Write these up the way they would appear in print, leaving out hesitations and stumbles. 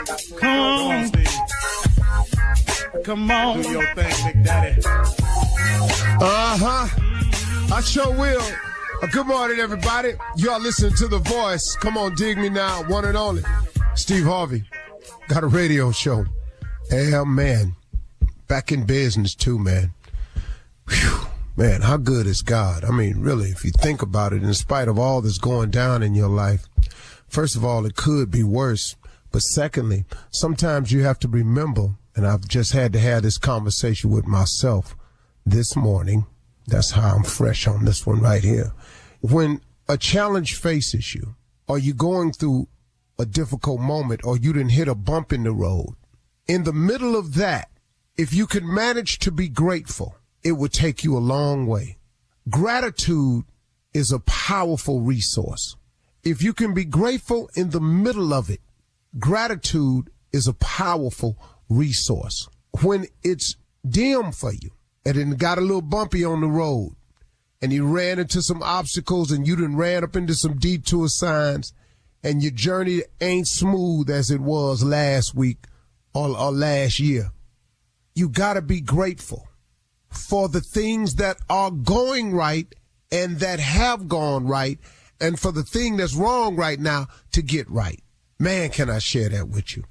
Come on, Steve. Come on. Do your thing, Big Daddy. I sure will. Good morning, everybody. Y'all listening to The Voice. Come on, dig me now. One and only. Steve Harvey. Got a radio show. Yeah, man. Back in business, too, man. Whew. Man, how good is God? I mean, really, if you think about it, in spite of all that's going down in your life, first of all, it could be worse. But secondly, sometimes you have to remember, and I've just had to have this conversation with myself this morning. That's how I'm fresh on this one right here. When a challenge faces you, or you're going through a difficult moment, or you didn't hit a bump in the road, in the middle of that, if you could manage to be grateful, it would take you a long way. Gratitude is a powerful resource. If you can be grateful in the middle of it, gratitude is a powerful resource. When it's dim for you, and it got a little bumpy on the road, and you ran into some obstacles, and you done ran up into some detour signs, and your journey ain't smooth as it was last week or last year, you gotta be grateful for the things that are going right and that have gone right, and for the thing that's wrong right now to get right. Man, can I share that with you?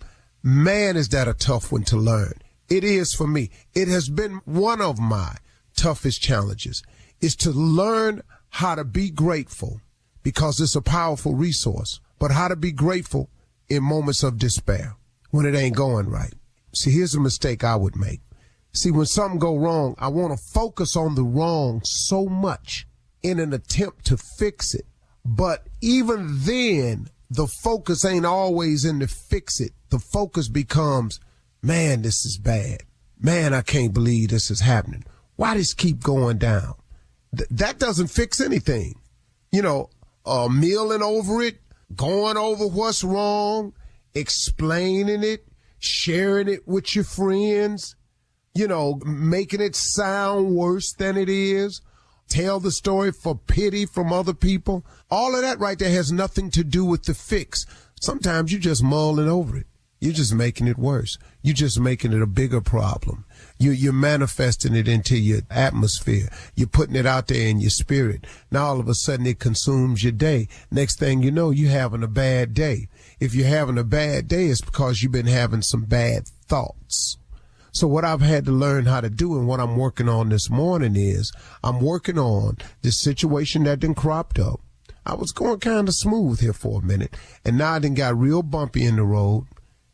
Man, is that a tough one to learn. It is for me. It has been one of my toughest challenges, is to learn how to be grateful, because it's a powerful resource, but how to be grateful in moments of despair when it ain't going right. See, here's a mistake I would make. See, when something go wrong, I want to focus on the wrong so much in an attempt to fix it. But even then, the focus ain't always in to fix it. The focus becomes, man, this is bad. Man, I can't believe this is happening. Why does it keep going down? That doesn't fix anything. You know, milling over it, going over what's wrong, explaining it, sharing it with your friends, you know, making it sound worse than it is. Tell the story for pity from other people. All of that right there has nothing to do with the fix. Sometimes you're just mulling over it. You're just making it worse. You're just making it a bigger problem. You're manifesting it into your atmosphere. You're putting it out there in your spirit. Now all of a sudden it consumes your day. Next thing you know, you're having a bad day. If you're having a bad day, it's because you've been having some bad thoughts. So what I've had to learn how to do, and what I'm working on this morning, is I'm working on this situation that done cropped up. I was going kind of smooth here for a minute, and now I done got real bumpy in the road,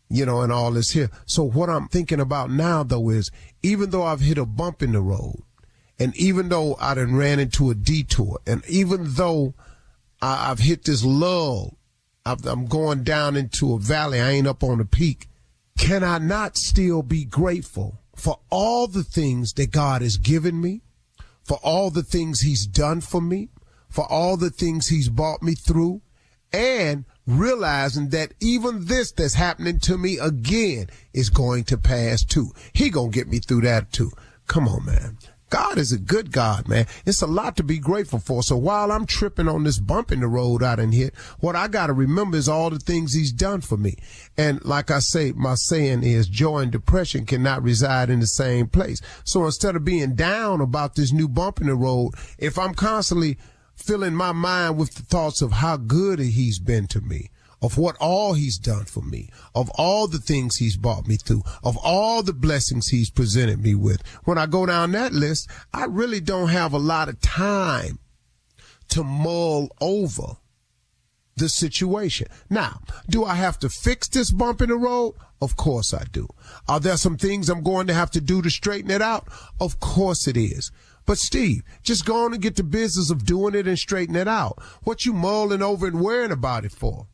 you know, and all this here. So what I'm thinking about now, though, is even though I've hit a bump in the road, and even though I done ran into a detour, and even though I've hit this lull, I'm going down into a valley, I ain't up on the peak, can I not still be grateful for all the things that God has given me, for all the things he's done for me, for all the things he's brought me through, and realizing that even this that's happening to me again is going to pass too. He gonna get me through that too. Come on, man. God is a good God, man. It's a lot to be grateful for. So while I'm tripping on this bump in the road I done hit, what I got to remember is all the things he's done for me. And like I say, my saying is joy and depression cannot reside in the same place. So instead of being down about this new bump in the road, if I'm constantly filling my mind with the thoughts of how good he's been to me, of what all he's done for me, of all the things he's brought me through, of all the blessings he's presented me with. When I go down that list, I really don't have a lot of time to mull over the situation. Now, do I have to fix this bump in the road? Of course I do. Are there some things I'm going to have to do to straighten it out? Of course it is. But Steve, just go on and get the business of doing it and straighten it out. What you mulling over and worrying about it for?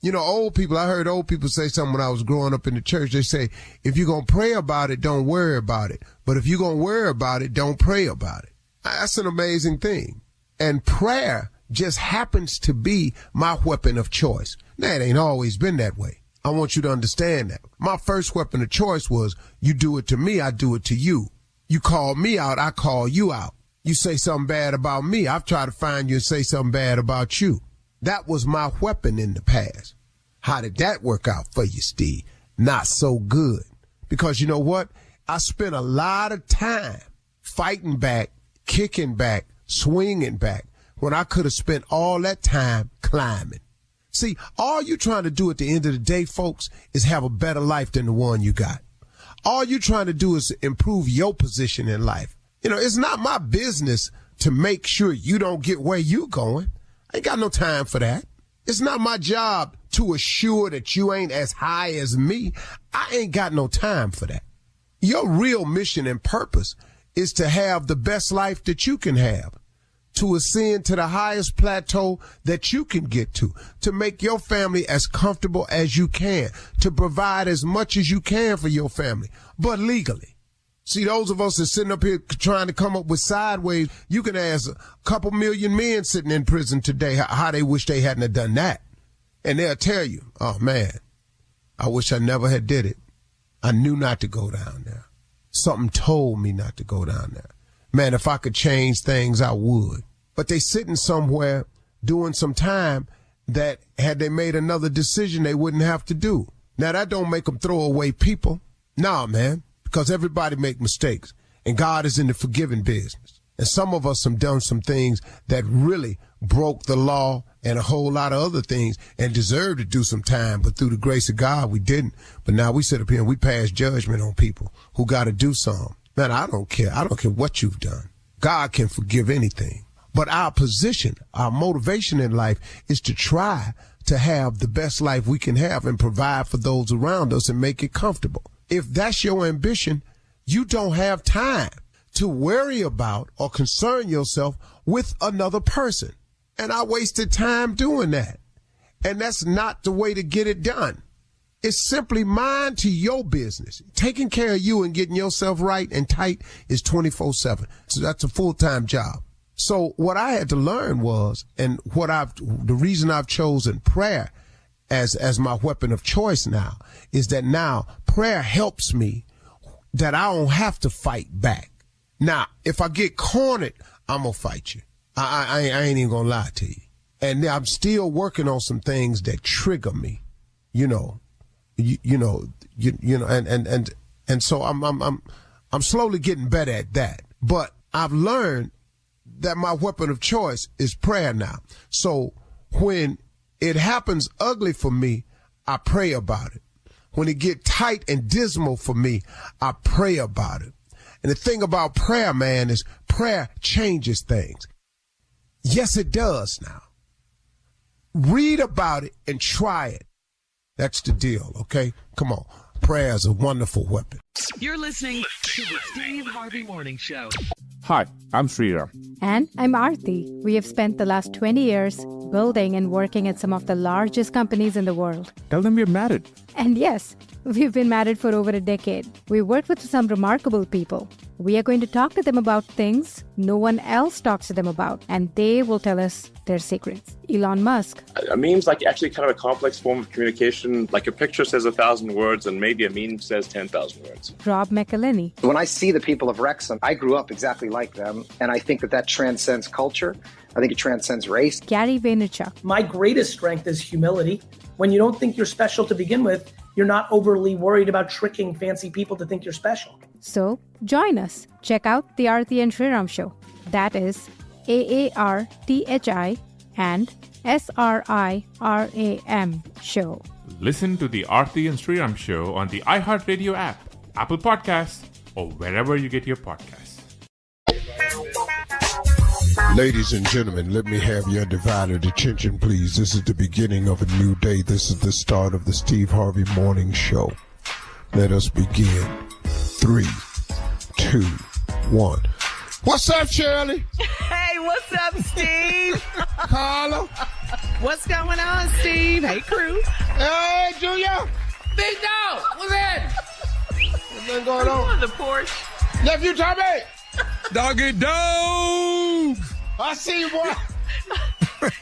You know, old people, I heard old people say something when I was growing up in the church. They say, if you're going to pray about it, don't worry about it. But if you're going to worry about it, don't pray about it. That's an amazing thing. And prayer just happens to be my weapon of choice. Now, it ain't always been that way. I want you to understand that. My first weapon of choice was, you do it to me, I do it to you. You call me out, I call you out. You say something bad about me, I've tried to find you and say something bad about you. That was my weapon in the past. How did that work out for you, Steve? not so good. Because you know what? I spent a lot of time fighting back, kicking back, swinging back, when I could have spent all that time climbing. See, all you trying to do at the end of the day, folks, is have a better life than the one you got. All you trying to do is improve your position in life. You know, it's not my business to make sure you don't get where you going. I ain't got no time for that. It's not my job to assure that you ain't as high as me. I ain't got no time for that. Your real mission and purpose is to have the best life that you can have, to ascend to the highest plateau that you can get to make your family as comfortable as you can, to provide as much as you can for your family, but legally. See, those of us that sitting up here trying to come up with sideways, you can ask a couple million men sitting in prison today how they wish they hadn't have done that. And they'll tell you, oh man, I wish I never had did it. I knew not to go down there. Something told me not to go down there. Man, if I could change things, I would. But they sitting somewhere doing some time that had they made another decision, they wouldn't have to do. Now, that don't make them throw away people. Nah, man, because everybody make mistakes, and God is in the forgiving business. And some of us have done some things that really broke the law and a whole lot of other things and deserved to do some time, but through the grace of God, we didn't. But now we sit up here and we pass judgment on people who got to do something. Man, I don't care. I don't care what you've done. God can forgive anything. But our position, our motivation in life is to try to have the best life we can have and provide for those around us and make it comfortable. If that's your ambition, you don't have time to worry about or concern yourself with another person. And I wasted time doing that. And that's not the way to get it done. It's simply mind to your business. Taking care of you and getting yourself right and tight is 24/7. So that's a full-time job. So what I had to learn was, and the reason I've chosen prayer as my weapon of choice now, is that now prayer helps me that I don't have to fight back. Now, if I get cornered, I'm going to fight you. I ain't even going to lie to you. And I'm still working on some things that trigger me, and so I'm slowly getting better at that. But I've learned that my weapon of choice is prayer now. So when it happens ugly for me, I pray about it. When it get tight and dismal for me, I pray about it. And the thing about prayer, man, is prayer changes things. Yes, it does now. Read about it and try it. That's the deal, okay? Come on. Prayer is a wonderful weapon. You're listening to the Steve Harvey Morning Show. Hi, I'm Sriram. And I'm Aarti. We have spent the last 20 years building and working at some of the largest companies in the world. Tell them we're married. And yes, we've been married for over a decade. We worked with some remarkable people. We are going to talk to them about things no one else talks to them about, and they will tell us their secrets. Elon Musk. A meme's like actually kind of a complex form of communication. Like a picture says 1,000 words and maybe a meme says 10,000 words. Rob McElhenney. When I see the people of Wrexham, I grew up exactly like them, and I think that transcends culture. I think it transcends race. Gary Vaynerchuk. My greatest strength is humility. When you don't think you're special to begin with, you're not overly worried about tricking fancy people to think you're special. So join us. Check out the Aarti and Sriram Show. That is AARTHI and SRIRAM Show. Listen to the Aarti and Sriram Show on the iHeartRadio app, Apple Podcasts, or wherever you get your podcasts. Ladies and gentlemen, let me have your undivided attention, please. This is the beginning of a new day. This is the start of the Steve Harvey Morning Show. Let us begin. 3, 2, 1. What's up, Shirley? Hey, what's up, Steve? Carla? What's going on, Steve? Hey, crew. Hey, Junior? Big dog, what's that? What's going on? On the porch. Nephew Tommy? Doggy dog! I see you, boy.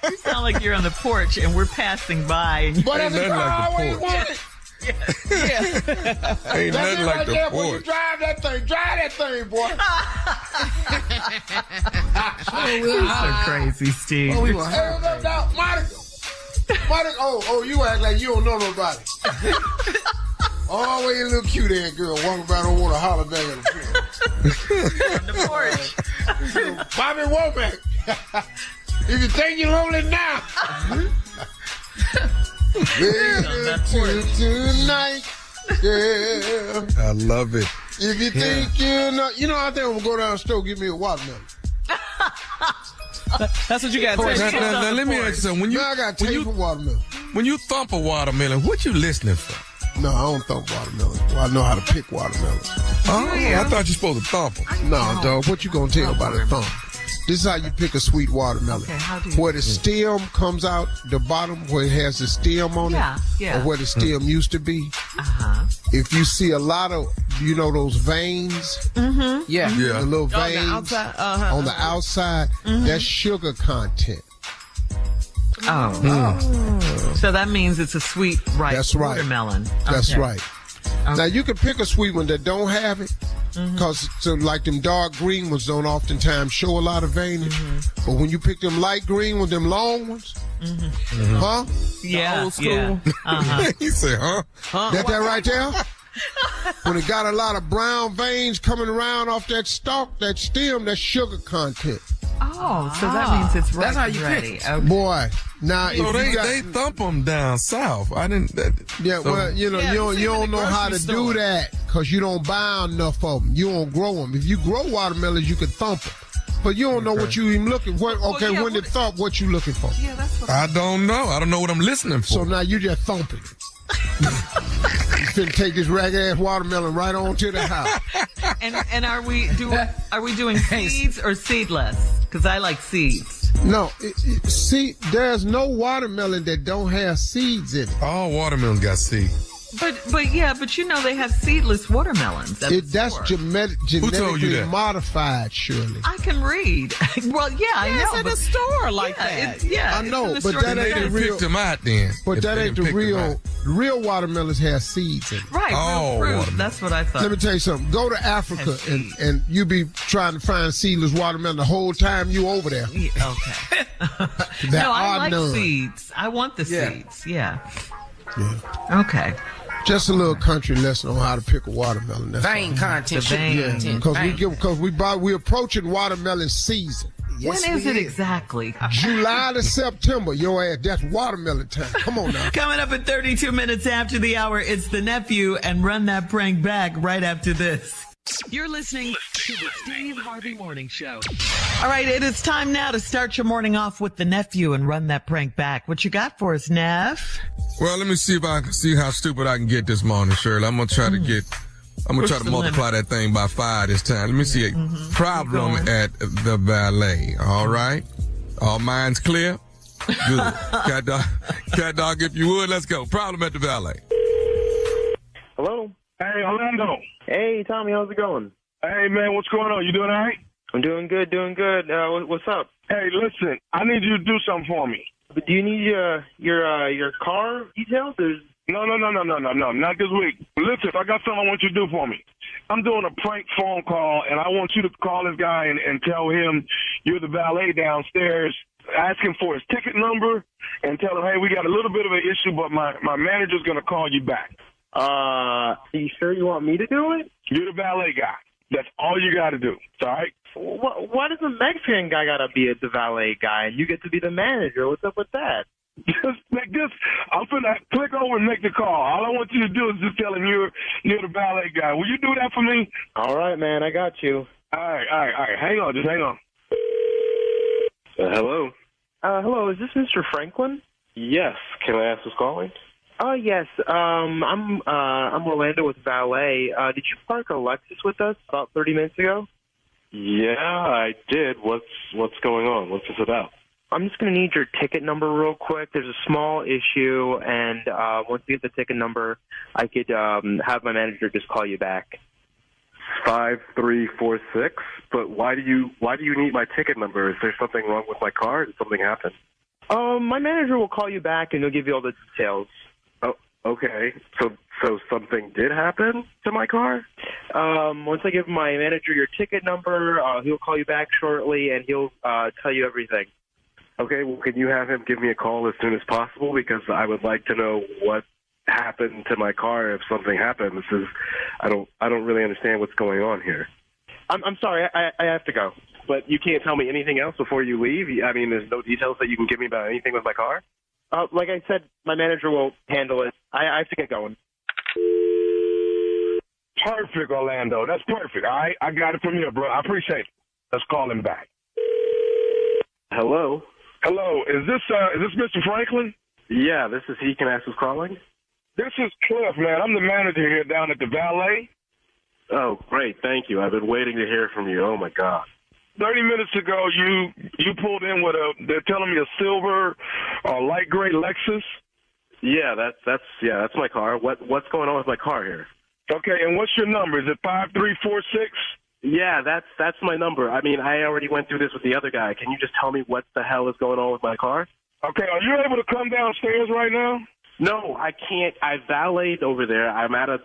You sound like you're on the porch and we're passing by. And But that's nothing like the porch. yeah. Ain't That's nothing it like right the there. When you porch. drive that thing, boy. You're so crazy, Steve. Hey, what's up, dog? Monica. Oh, you act like you don't know nobody. Oh, Oh, wait, a little cute ass girl walking by the water, holler back at the On the porch. Bobby Womack. If you think you're lonely now, tonight, yeah. I love it. If you think you're not, I think I'm gonna go down the store and get me a watermelon. That's what you got. Now, let me ask you something. I got taste for watermelon. When you thump a watermelon, what you listening for? No, I don't thump watermelon. Well, I know how to pick watermelons. Oh, I thought you were supposed to thump them. No, dog. What you gonna tell about a thump? This is how you pick a sweet watermelon. Okay, how do you? Where the stem comes out, the bottom where it has the stem on it, or where the stem used to be. If you see a lot of, those veins, the little veins on the outside, that's sugar content. So that means it's a sweet, ripe watermelon. That's right. Now, you can pick a sweet one that don't have it, because like them dark green ones don't oftentimes show a lot of veinage. But when you pick them light green ones, them long ones, Yeah, old school. He said, huh? That right there? When it got a lot of brown veins coming around off that stalk, that stem, that's sugar content. Oh, so that means it's ripe. That's how you ready. pick. Okay. Boy, now if they thump them down south. I didn't. you don't know how to do that because you don't buy enough of them. You don't grow them. If you grow watermelons, you can thump them. But you don't know what you even looking for. Okay, when they thump, what you looking for? Yeah, that's what I don't know. I don't know what I'm listening for. So now you just thumping. You finna take this ragged ass watermelon right on to the house. And are we doing seeds or seedless? Because I like seeds. No, there's no watermelon that don't have seeds in it. All watermelons got seeds. But they have seedless watermelons. That's genetically modified, surely. I can read. Well, yeah, I know. It's at the store like that. I know, but that ain't the real. Picked them out then. But that ain't the real. Real watermelons have seeds in it. Right, real fruit. That's what I thought. Let me tell you something. Go to Africa and you be trying to find seedless watermelon the whole time you over there. Yeah, okay. No, I like seeds. I want the seeds. Yeah. Okay. Just a little country lesson on how to pick a watermelon. Vein content. Because we're approaching watermelon season. Yes, when is it exactly? July to September. Your ass, that's watermelon time. Come on now. Coming up at 32 minutes after the hour, it's the nephew, and Run That Prank Back right after this. You're listening to the Steve Harvey Morning Show. All right, it is time now to start your morning off with the nephew and Run That Prank Back. What you got for us, Neff? Well, let me see if I can see how stupid I can get this morning, Shirley. I'm going to try to multiply that thing by 5 this time. Let me see a problem at the ballet. All right? All minds clear? Good. Cat dog, if you would, let's go. Problem at the ballet. Hello? Hey, Orlando. Hey, Tommy, how's it going? Hey, man, what's going on? You doing all right? I'm doing good. What's up? Hey, listen, I need you to do something for me. But do you need your car details? No, not this week. Listen, I got something I want you to do for me. I'm doing a prank phone call, and I want you to call this guy and tell him you're the valet downstairs. Ask him for his ticket number and tell him, hey, we got a little bit of an issue, but my manager's going to call you back. Are you sure you want me to do it? You're the valet guy. That's all you got to do. All right? Why does the Mexican guy got to be the valet guy and you get to be the manager? What's up with that? Just like this, I'm finna click over and make the call. All I want you to do is just tell him you're the valet guy. Will you do that for me? All right, man. I got you. All right. Hang on. Just hang on. Hello? Hello. Is this Mr. Franklin? Yes. Can I ask who's calling? Oh, yes. I'm Orlando with valet. Did you park a Lexus with us about 30 minutes ago? Yeah, I did. What's going on? What's this about? I'm just going to need your ticket number real quick. There's a small issue, and once you get the ticket number, I could have my manager just call you back. 5346. But why do you need my ticket number? Is there something wrong with my car? Did something happen? My manager will call you back, and he'll give you all the details. Oh, okay. So something did happen to my car? Once I give my manager your ticket number, he'll call you back shortly, and he'll tell you everything. Okay, well, can you have him give me a call as soon as possible? Because I would like to know what happen to my car if something happens. I don't really understand what's going on here. I'm sorry, I have to go. But you can't tell me anything else before you leave? I mean, there's no details that you can give me about anything with my car? Like I said, my manager will handle it. I have to get going. Perfect, Orlando. That's perfect. All right, I got it from you, bro. I appreciate it. Let's call him back. Hello? Hello, is this Mr. Franklin? Yeah, this is he. Can I ask who's calling? This is Cliff, man. I'm the manager here down at the Valet. Oh, great. Thank you. I've been waiting to hear from you. Oh, my God. 30 minutes ago, you pulled in with they're telling me a silver light gray Lexus. Yeah, that's my car. What's going on with my car here? Okay, and what's your number? Is it 5346? Yeah, that's my number. I mean, I already went through this with the other guy. Can you just tell me what the hell is going on with my car? Okay, are you able to come downstairs right now? No, I can't. I valeted over there. I'm at a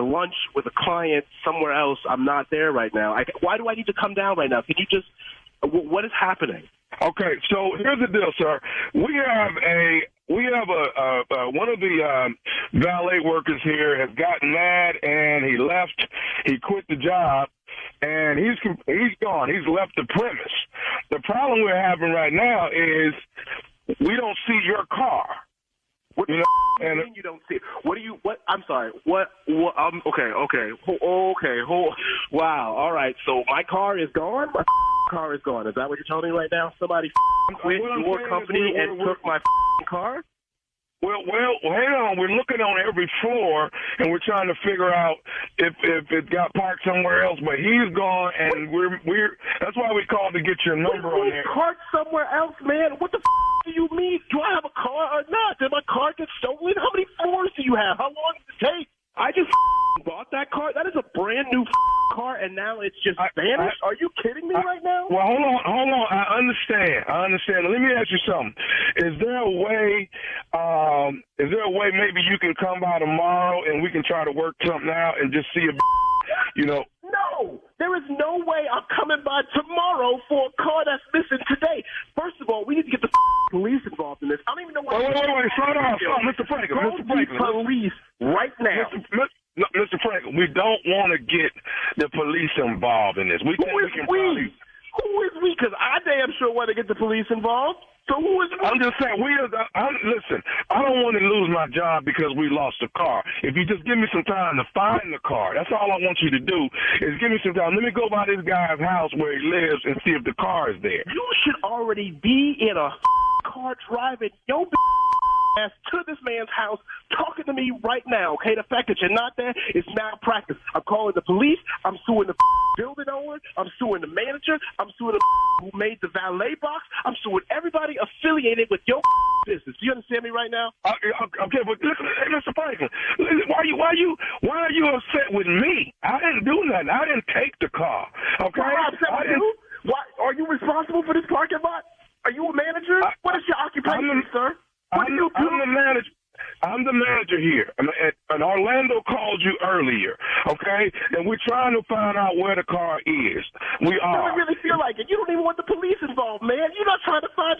lunch with a client somewhere else. I'm not there right now. Why do I need to come down right now? Can you just? What is happening? Okay, so here's the deal, sir. We have one of the valet workers here has gotten mad and he left. He quit the job and he's gone. He's left the premise. The problem we're having right now is we don't see your car. What you mean you don't see it? What? I'm sorry. What? Okay. Wow. All right. So my car is gone? My car is gone. Is that what you're telling me right now? Somebody quit your company and took my car? Well, hang on. We're looking on every floor, and we're trying to figure out if it got parked somewhere else. But he's gone, and we're that's why we called to get your number on there. Parked somewhere else, man? What the do you mean? Do I have a car or not? Did my car get stolen? How many floors do you have? How long did it take? I just bought that car. That is a brand new car, and now it's just vanished. Are you kidding me right now? Well, hold on. I understand. Let me ask you something. Is there a way maybe you can come by tomorrow and we can try to work something out and just see if, No, there is no way I'm coming by tomorrow for a car that's missing today. First of all, we need to get the police involved in this. I don't even know why. Wait, slow down, Mr. Franklin. Police right now. Mr. Franklin, we don't want to get the police involved in this. Who is we? Because I damn sure want to get the police involved. So who is we? I'm just saying, listen, I don't want to lose my job because we lost the car. If you just give me some time to find the car, that's all I want you to do is give me some time. Let me go by this guy's house where he lives and see if the car is there. You should already be in a car driving your ass to this man's house talking to me right now, okay? The fact that you're not there is malpractice. I'm calling the police. I'm suing the building owner. I'm suing the manager. I'm suing the who made the valet box. I'm suing everybody affiliated with your business. Do you understand me right now? Okay, but listen, Mr. Franklin, why are you upset with me? I didn't do nothing. I didn't take the car. Okay? Why are you upset with you? Why are you responsible for this parking lot? Are you a manager? What is your occupation, sir? What do you do? I'm the manager here, and Orlando called you earlier, okay? And we're trying to find out where the car is. We are. I don't really feel like it. You don't even want the police involved, man. You're not trying to find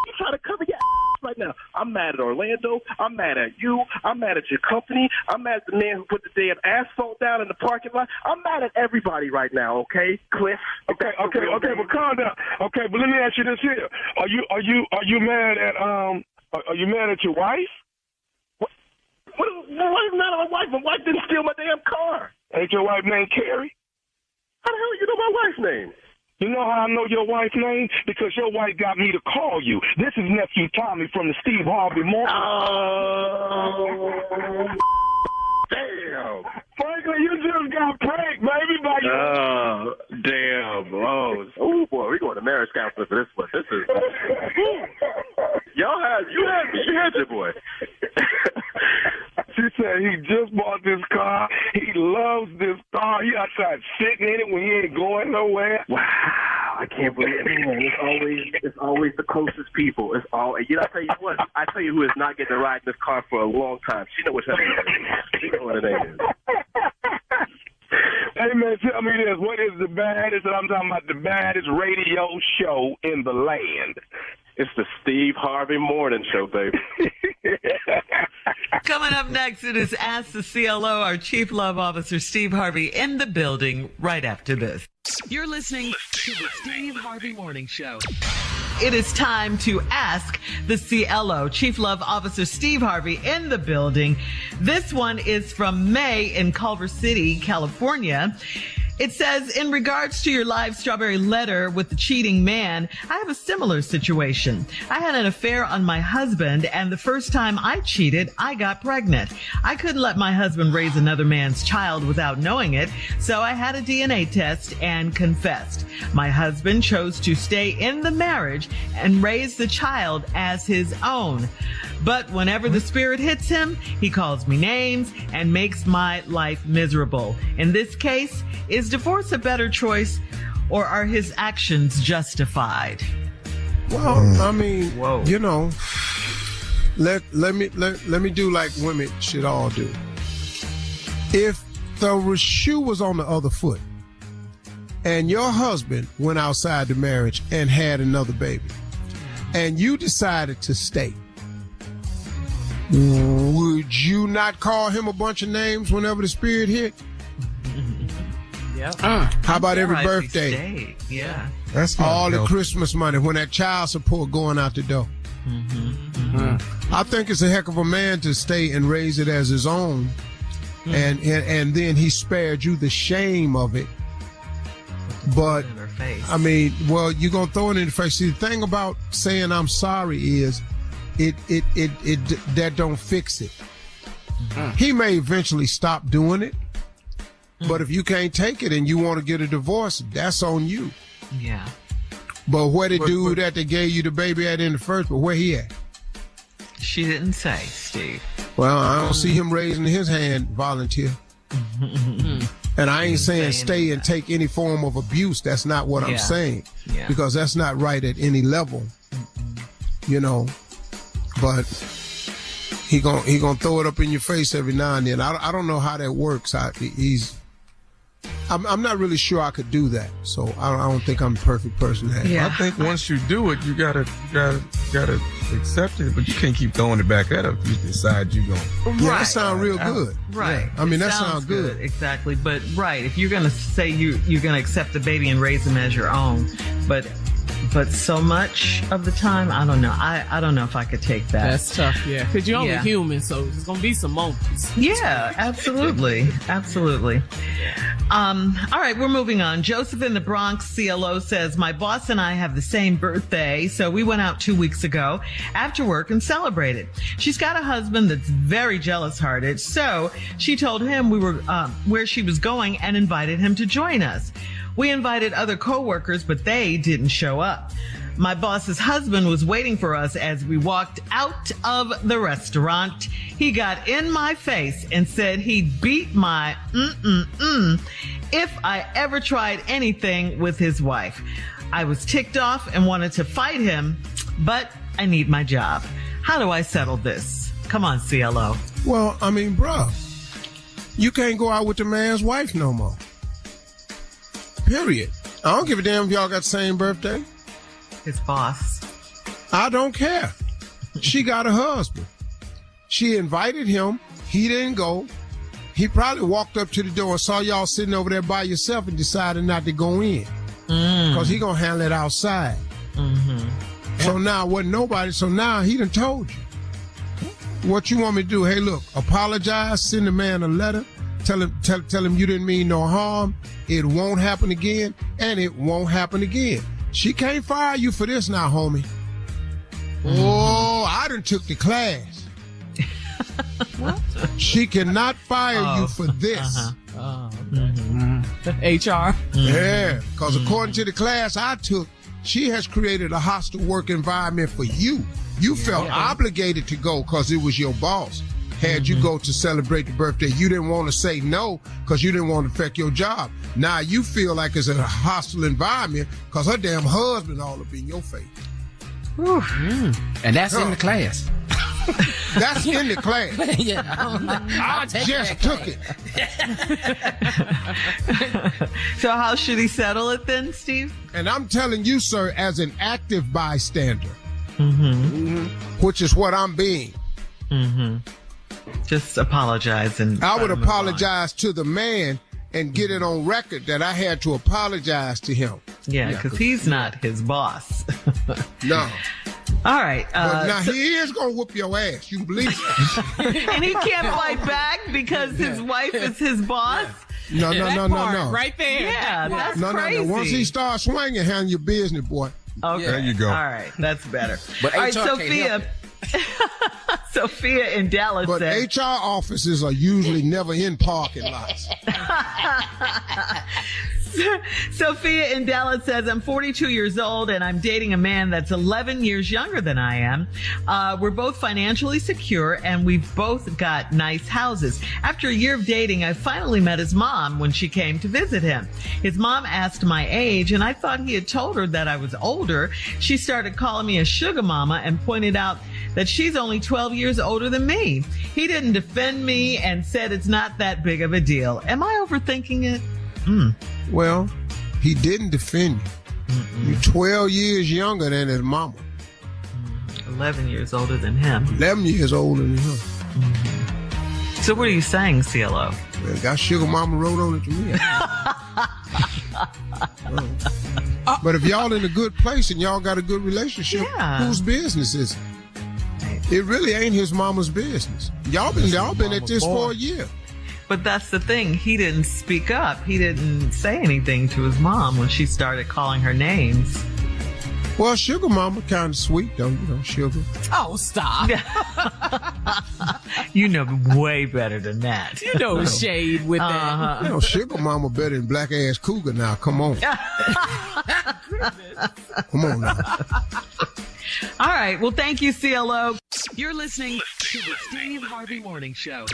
You're trying to cover your right now. I'm mad at Orlando. I'm mad at you. I'm mad at your company. I'm mad at the man who put the damn asphalt down in the parking lot. I'm mad at everybody right now, okay, Cliff? Okay, but calm down. Okay, but let me ask you this here. Are you mad at Are you mad at your wife? What is mad at my wife? My wife didn't steal my damn car. Ain't your wife named Carrie? How the hell you know my wife's name? You know how I know your wife's name? Because your wife got me to call you. This is nephew Tommy from the Steve Harvey Morning. Oh, damn. Franklin, you just got pranked, baby, by you. Oh, damn. Oh, boy, we're going to marriage counseling for this one. This is... You had your boy. She said he just bought this car. He loves this car. He outside sitting in it when he ain't going nowhere. Wow, I can't believe it. Man, it's always the closest people. It's all. I tell you what. I tell you who is not getting to ride in this car for a long time. She know what her name is. She know what her name is. Hey, man, tell me this. What is the baddest? I'm talking about the baddest radio show in the land. It's the Steve Harvey Morning Show, baby. Come Coming up next, it is Ask the CLO, our Chief Love Officer, Steve Harvey, in the building right after this. You're listening to the Steve Harvey Morning Show. It is time to ask the CLO, Chief Love Officer Steve Harvey, in the building. This one is from May in Culver City, California. It says, in regards to your live strawberry letter with the cheating man, I have a similar situation. I had an affair on my husband, and the first time I cheated, I got pregnant. I couldn't let my husband raise another man's child without knowing it, so I had a DNA test and confessed. My husband chose to stay in the marriage and raise the child as his own. But whenever the spirit hits him, he calls me names and makes my life miserable. In this case, is divorce a better choice, or are his actions justified? Well, I mean, you know, let me do like women should all do. If the shoe was on the other foot and your husband went outside the marriage and had another baby and you decided to stay, would you not call him a bunch of names whenever the spirit hit? Yep. How about every birthday? Yeah. That's all the Christmas money when that child support going out the door. I think it's a heck of a man to stay and raise it as his own, and then he spared you the shame of it. But I mean, well, you're gonna throw it in the face. See, the thing about saying I'm sorry is it that don't fix it. He may eventually stop doing it, but if you can't take it and you want to get a divorce, that's on you. Yeah. But where the dude that they gave you the baby at in the first, but where he at? She didn't say, Steve. Well, I don't see him raising his hand volunteer. And I ain't saying stay and take any form of abuse. That's not what I'm saying. Yeah. Because that's not right at any level. You know. But he gonna throw it up in your face every now and then. I don't know how that works. I'm not really sure I could do that. So I don't think I'm the perfect person to have. Yeah. I think once you do it, you gotta accept it, but you can't keep throwing it back at him if you decide you're going. Yeah, that sounds real good. Right. Yeah. I mean, that sounds good. Exactly. But if you're gonna say you're gonna accept the baby and raise him as your own, but so much of the time, I don't know. I don't know if I could take that. That's tough, yeah. Because you're only human, so there's going to be some moments. Yeah, absolutely. Absolutely. All right, we're moving on. Joseph in the Bronx, CLO, says, my boss and I have the same birthday, so we went out 2 weeks ago after work and celebrated. She's got a husband that's very jealous-hearted, so she told him we were where she was going and invited him to join us. We invited other coworkers, but they didn't show up. My boss's husband was waiting for us as we walked out of the restaurant. He got in my face and said he'd beat my if I ever tried anything with his wife. I was ticked off and wanted to fight him, but I need my job. How do I settle this? Come on, CLO. Well, I mean, bro, you can't go out with the man's wife no more. Period. I don't give a damn if y'all got the same birthday. His boss. I don't care. She got a husband. She invited him. He didn't go. He probably walked up to the door and saw y'all sitting over there by yourself and decided not to go in. Because he going to handle it outside. So now wasn't nobody. So now he done told you. What you want me to do? Hey, look, apologize, send the man a letter. Tell him you didn't mean no harm. It won't happen again, and it won't happen again. She can't fire you for this now, homie. Oh, I done took the class. What? She cannot fire you for this. HR. Yeah, because according to the class I took, she has created a hostile work environment for you. You felt obligated to go because it was your boss. Had you go to celebrate the birthday, you didn't want to say no because you didn't want to affect your job. Now you feel like it's a hostile environment because her damn husband all up in your face. And that's in the class. That's in the class. I just took it. So how should he settle it then, Steve? And I'm telling you, sir, as an active bystander, which is what I'm being. Just apologize. And I would apologize to the man and get it on record that I had to apologize to him. Yeah, because he's not his boss. No. All right. But now he is going to whoop your ass. You believe it? And he can't fight back because his wife is his boss? No. Right there. Yeah, that's crazy. No. Once he starts swinging, handle your business, boy. Okay. There you go. All right. That's better. But all right, HR Sophia. Sophia in Dallas But said, HR offices are usually never in parking lots. Sophia in Dallas says, I'm 42 years old and I'm dating a man that's 11 years younger than I am. We're both financially secure and we've both got nice houses. After a year of dating, I finally met his mom when she came to visit him. His mom asked my age and I thought he had told her that I was older. She started calling me a sugar mama and pointed out that she's only 12 years older than me. He didn't defend me and said it's not that big of a deal. Am I overthinking it? Well, he didn't defend you. You're 12 years younger than his mama. 11 years older than him. 11 years older than him. So what are you saying, CLO? Well, got sugar mama wrote on it to me. But if y'all in a good place and y'all got a good relationship, whose business is it? It really ain't his mama's business. Y'all been at this for a year. But that's the thing. He didn't speak up. He didn't say anything to his mom when she started calling her names. Well, sugar mama kind of sweet, though, sugar. Oh, stop. You know way better than that. You know shade with that. Sugar mama better than black ass cougar now. Come on. Come on now. All right. Well, thank you, CLO. You're listening to the Steve Harvey Morning Show.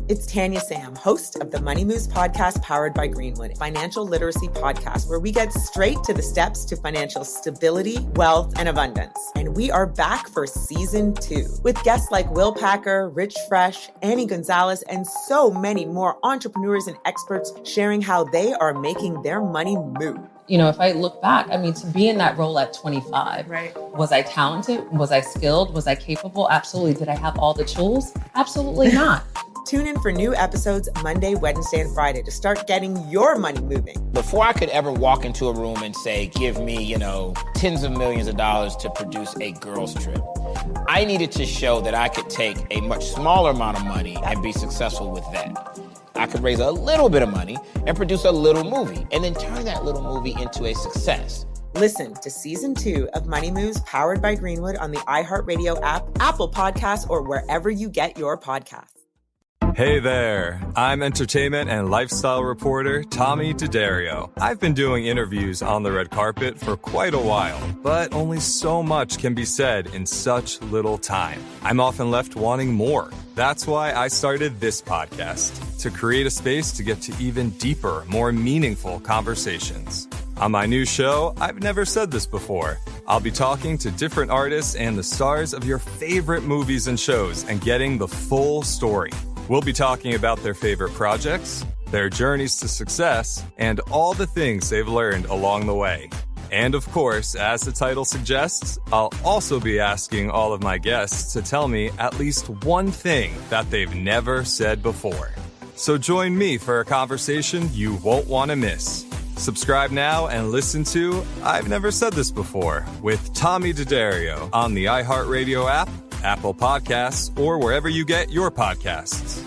It's Tanya Sam, host of the Money Moves podcast powered by Greenwood, financial literacy podcast, where we get straight to the steps to financial stability, wealth, and abundance. And we are back for season 2 with guests like Will Packer, Rich Fresh, Annie Gonzalez, and so many more entrepreneurs and experts sharing how they are making their money move. You know, if I look back, I mean, to be in that role at 25, was I talented? Was I skilled? Was I capable? Absolutely. Did I have all the tools? Absolutely not. Tune in for new episodes Monday, Wednesday, and Friday to start getting your money moving. Before I could ever walk into a room and say, give me, tens of millions of dollars to produce a girls trip, I needed to show that I could take a much smaller amount of money and be successful with that. I could raise a little bit of money and produce a little movie and then turn that little movie into a success. Listen to season 2 of Money Moves powered by Greenwood on the iHeartRadio app, Apple Podcasts, or wherever you get your podcasts. Hey there, I'm entertainment and lifestyle reporter Tommy D'Addario. I've been doing interviews on the red carpet for quite a while, but only so much can be said in such little time. I'm often left wanting more. That's why I started this podcast, to create a space to get to even deeper, more meaningful conversations. On my new show, I've never said this before. I'll be talking to different artists and the stars of your favorite movies and shows and getting the full story. We'll be talking about their favorite projects, their journeys to success, and all the things they've learned along the way. And of course, as the title suggests, I'll also be asking all of my guests to tell me at least one thing that they've never said before. So join me for a conversation you won't want to miss. Subscribe now and listen to I've Never Said This Before with Tommy D'Addario on the iHeartRadio app, Apple Podcasts, or wherever you get your podcasts.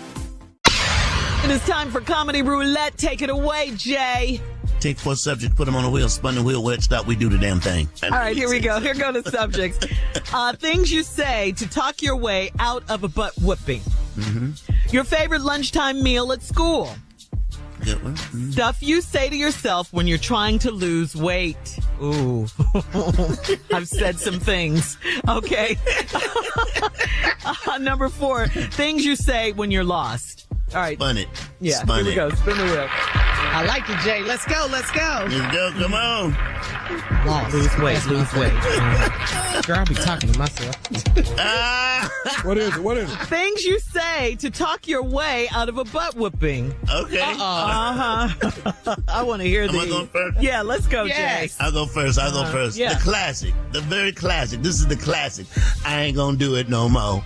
It is time for Comedy Roulette. Take it away, Jay. Take 4 subjects, put them on a wheel, spun the wheel, where it stopped, we do the damn thing. All right, here we go. Here go the subjects. Things you say to talk your way out of a butt whooping. Mm-hmm. Your favorite lunchtime meal at school. Good one. Mm-hmm. Stuff you say to yourself when you're trying to lose weight. Ooh. I've said some things. Okay. Number 4, things you say when you're lost. All right. Spun it. Yeah, Spun here we go. Spin the wheel. I like it, Jay. Let's go. Let's go. Come on. Lost. Lose weight. Girl, I'll be talking to myself. What is it? Things you say to talk your way out of a butt whooping. Okay. I want to hear these. Am I going first? Yeah, let's go, Yes. Jay. I'll go first. Yeah. The classic. The very classic. This is the classic. I ain't gonna do it no more.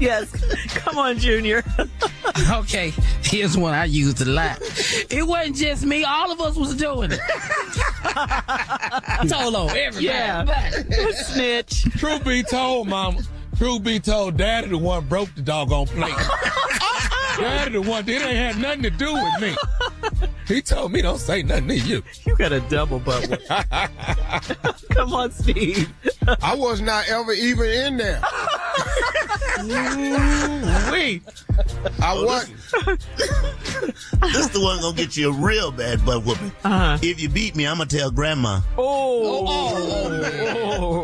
Yes. Come on, Junior. Okay, here's one I used a lot. It wasn't just me. All of us was doing it. Told on everybody. Yeah. Snitch. Truth be told, Mama. Truth be told, Daddy the one broke the doggone plate. Daddy the one, it ain't had nothing to do with me. He told me don't say nothing to you. You got a double butt whipping. Come on, Steve. I was not ever even in there. Wait. I wasn't. This the one gonna get you a real bad butt whooping. If you beat me, I'm gonna tell Grandma.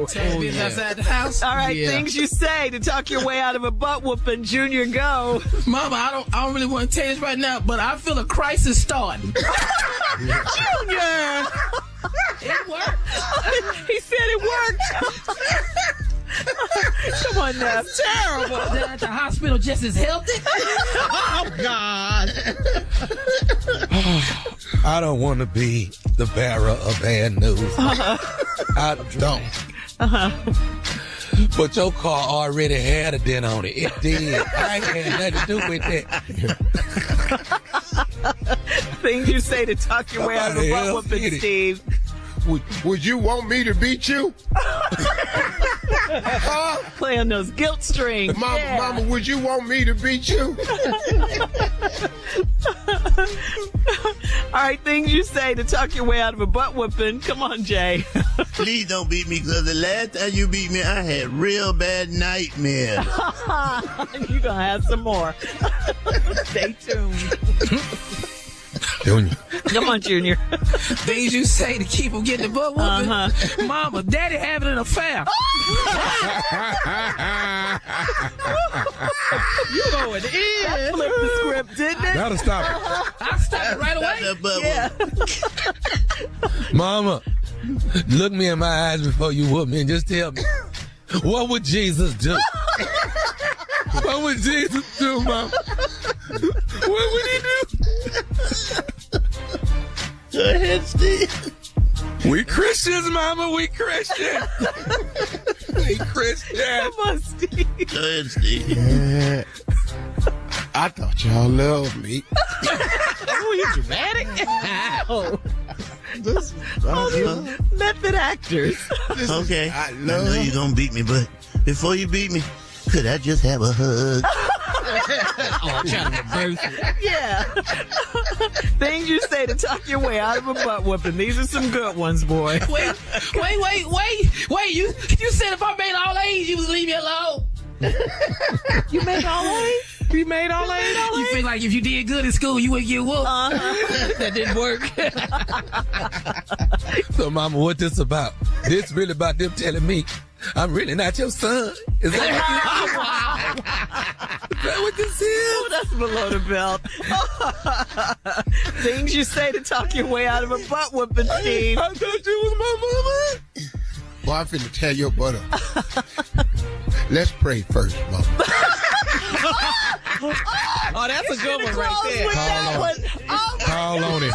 Tell me outside the house. All right, things you say to talk your way out of a butt whooping. Junior, go. Mama, I don't really want to tell you this right now, but I feel a crisis starting. Junior. It worked. He said it worked. Come on now. That's terrible. They're at the hospital just as healthy. Oh, God. I don't want to be the bearer of bad news. I don't. But your car already had a dent on it. It did. I ain't had nothing to do with that. Things you say to talk your way out of a butt whooping, Steve. Would you want me to beat you? Play on those guilt strings. Mama, would you want me to beat you? All right, things you say to talk your way out of a butt whooping. Come on, Jay. Please don't beat me, because the last time you beat me, I had real bad nightmares. You're going to have some more. Stay tuned. Junior. Come on, Junior. Things you say to keep from getting the butt whooping. Mama, Daddy having an affair. You going in. That flipped the script, didn't it? That'll stop it. I stopped it right away. Mama, look me in my eyes before you whoop me and just tell me, what would Jesus do? What would Jesus do, Mama? What would he do? Go ahead, Steve. We Christians, Mama. We Christians. We Christians. Come on, Steve. Go ahead, Steve. Yeah. I thought y'all loved me. Oh, you dramatic? Method actors. Okay. I I know you're going to beat me, but before you beat me, could I just have a hug? I'm trying to reverse it. Yeah. Things you say to talk your way out of a butt whooping. These are some good ones, boy. Wait. You said if I made all A's, you would leave me alone. You made all A's? You made all A's? You feel like if you did good in school, you would get whooped. That didn't work. So, Mama, what this about? This really about them telling me I'm really not your son. Is that what this is? Oh, that's below the belt. Things you say to talk your way out of a butt whooping, Steve. I thought you was my mama. Boy, I'm finna tear your butt up. Let's pray first, Mama. Oh, that's a good one right there. Call on it.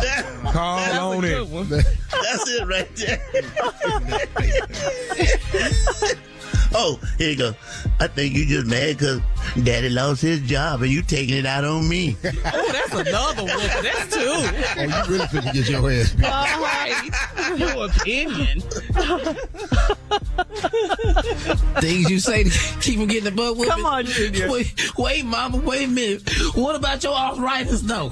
Call on it. That's it right there. Oh, here you go. I think you just mad because Daddy lost his job and you taking it out on me. Oh, that's another one. That's two. Oh, you really finna get your ass beat. All right. Your opinion. Things you say to keep from getting the butt whooping. Come on, Junior. Wait, Mama, wait a minute. What about your arthritis, though?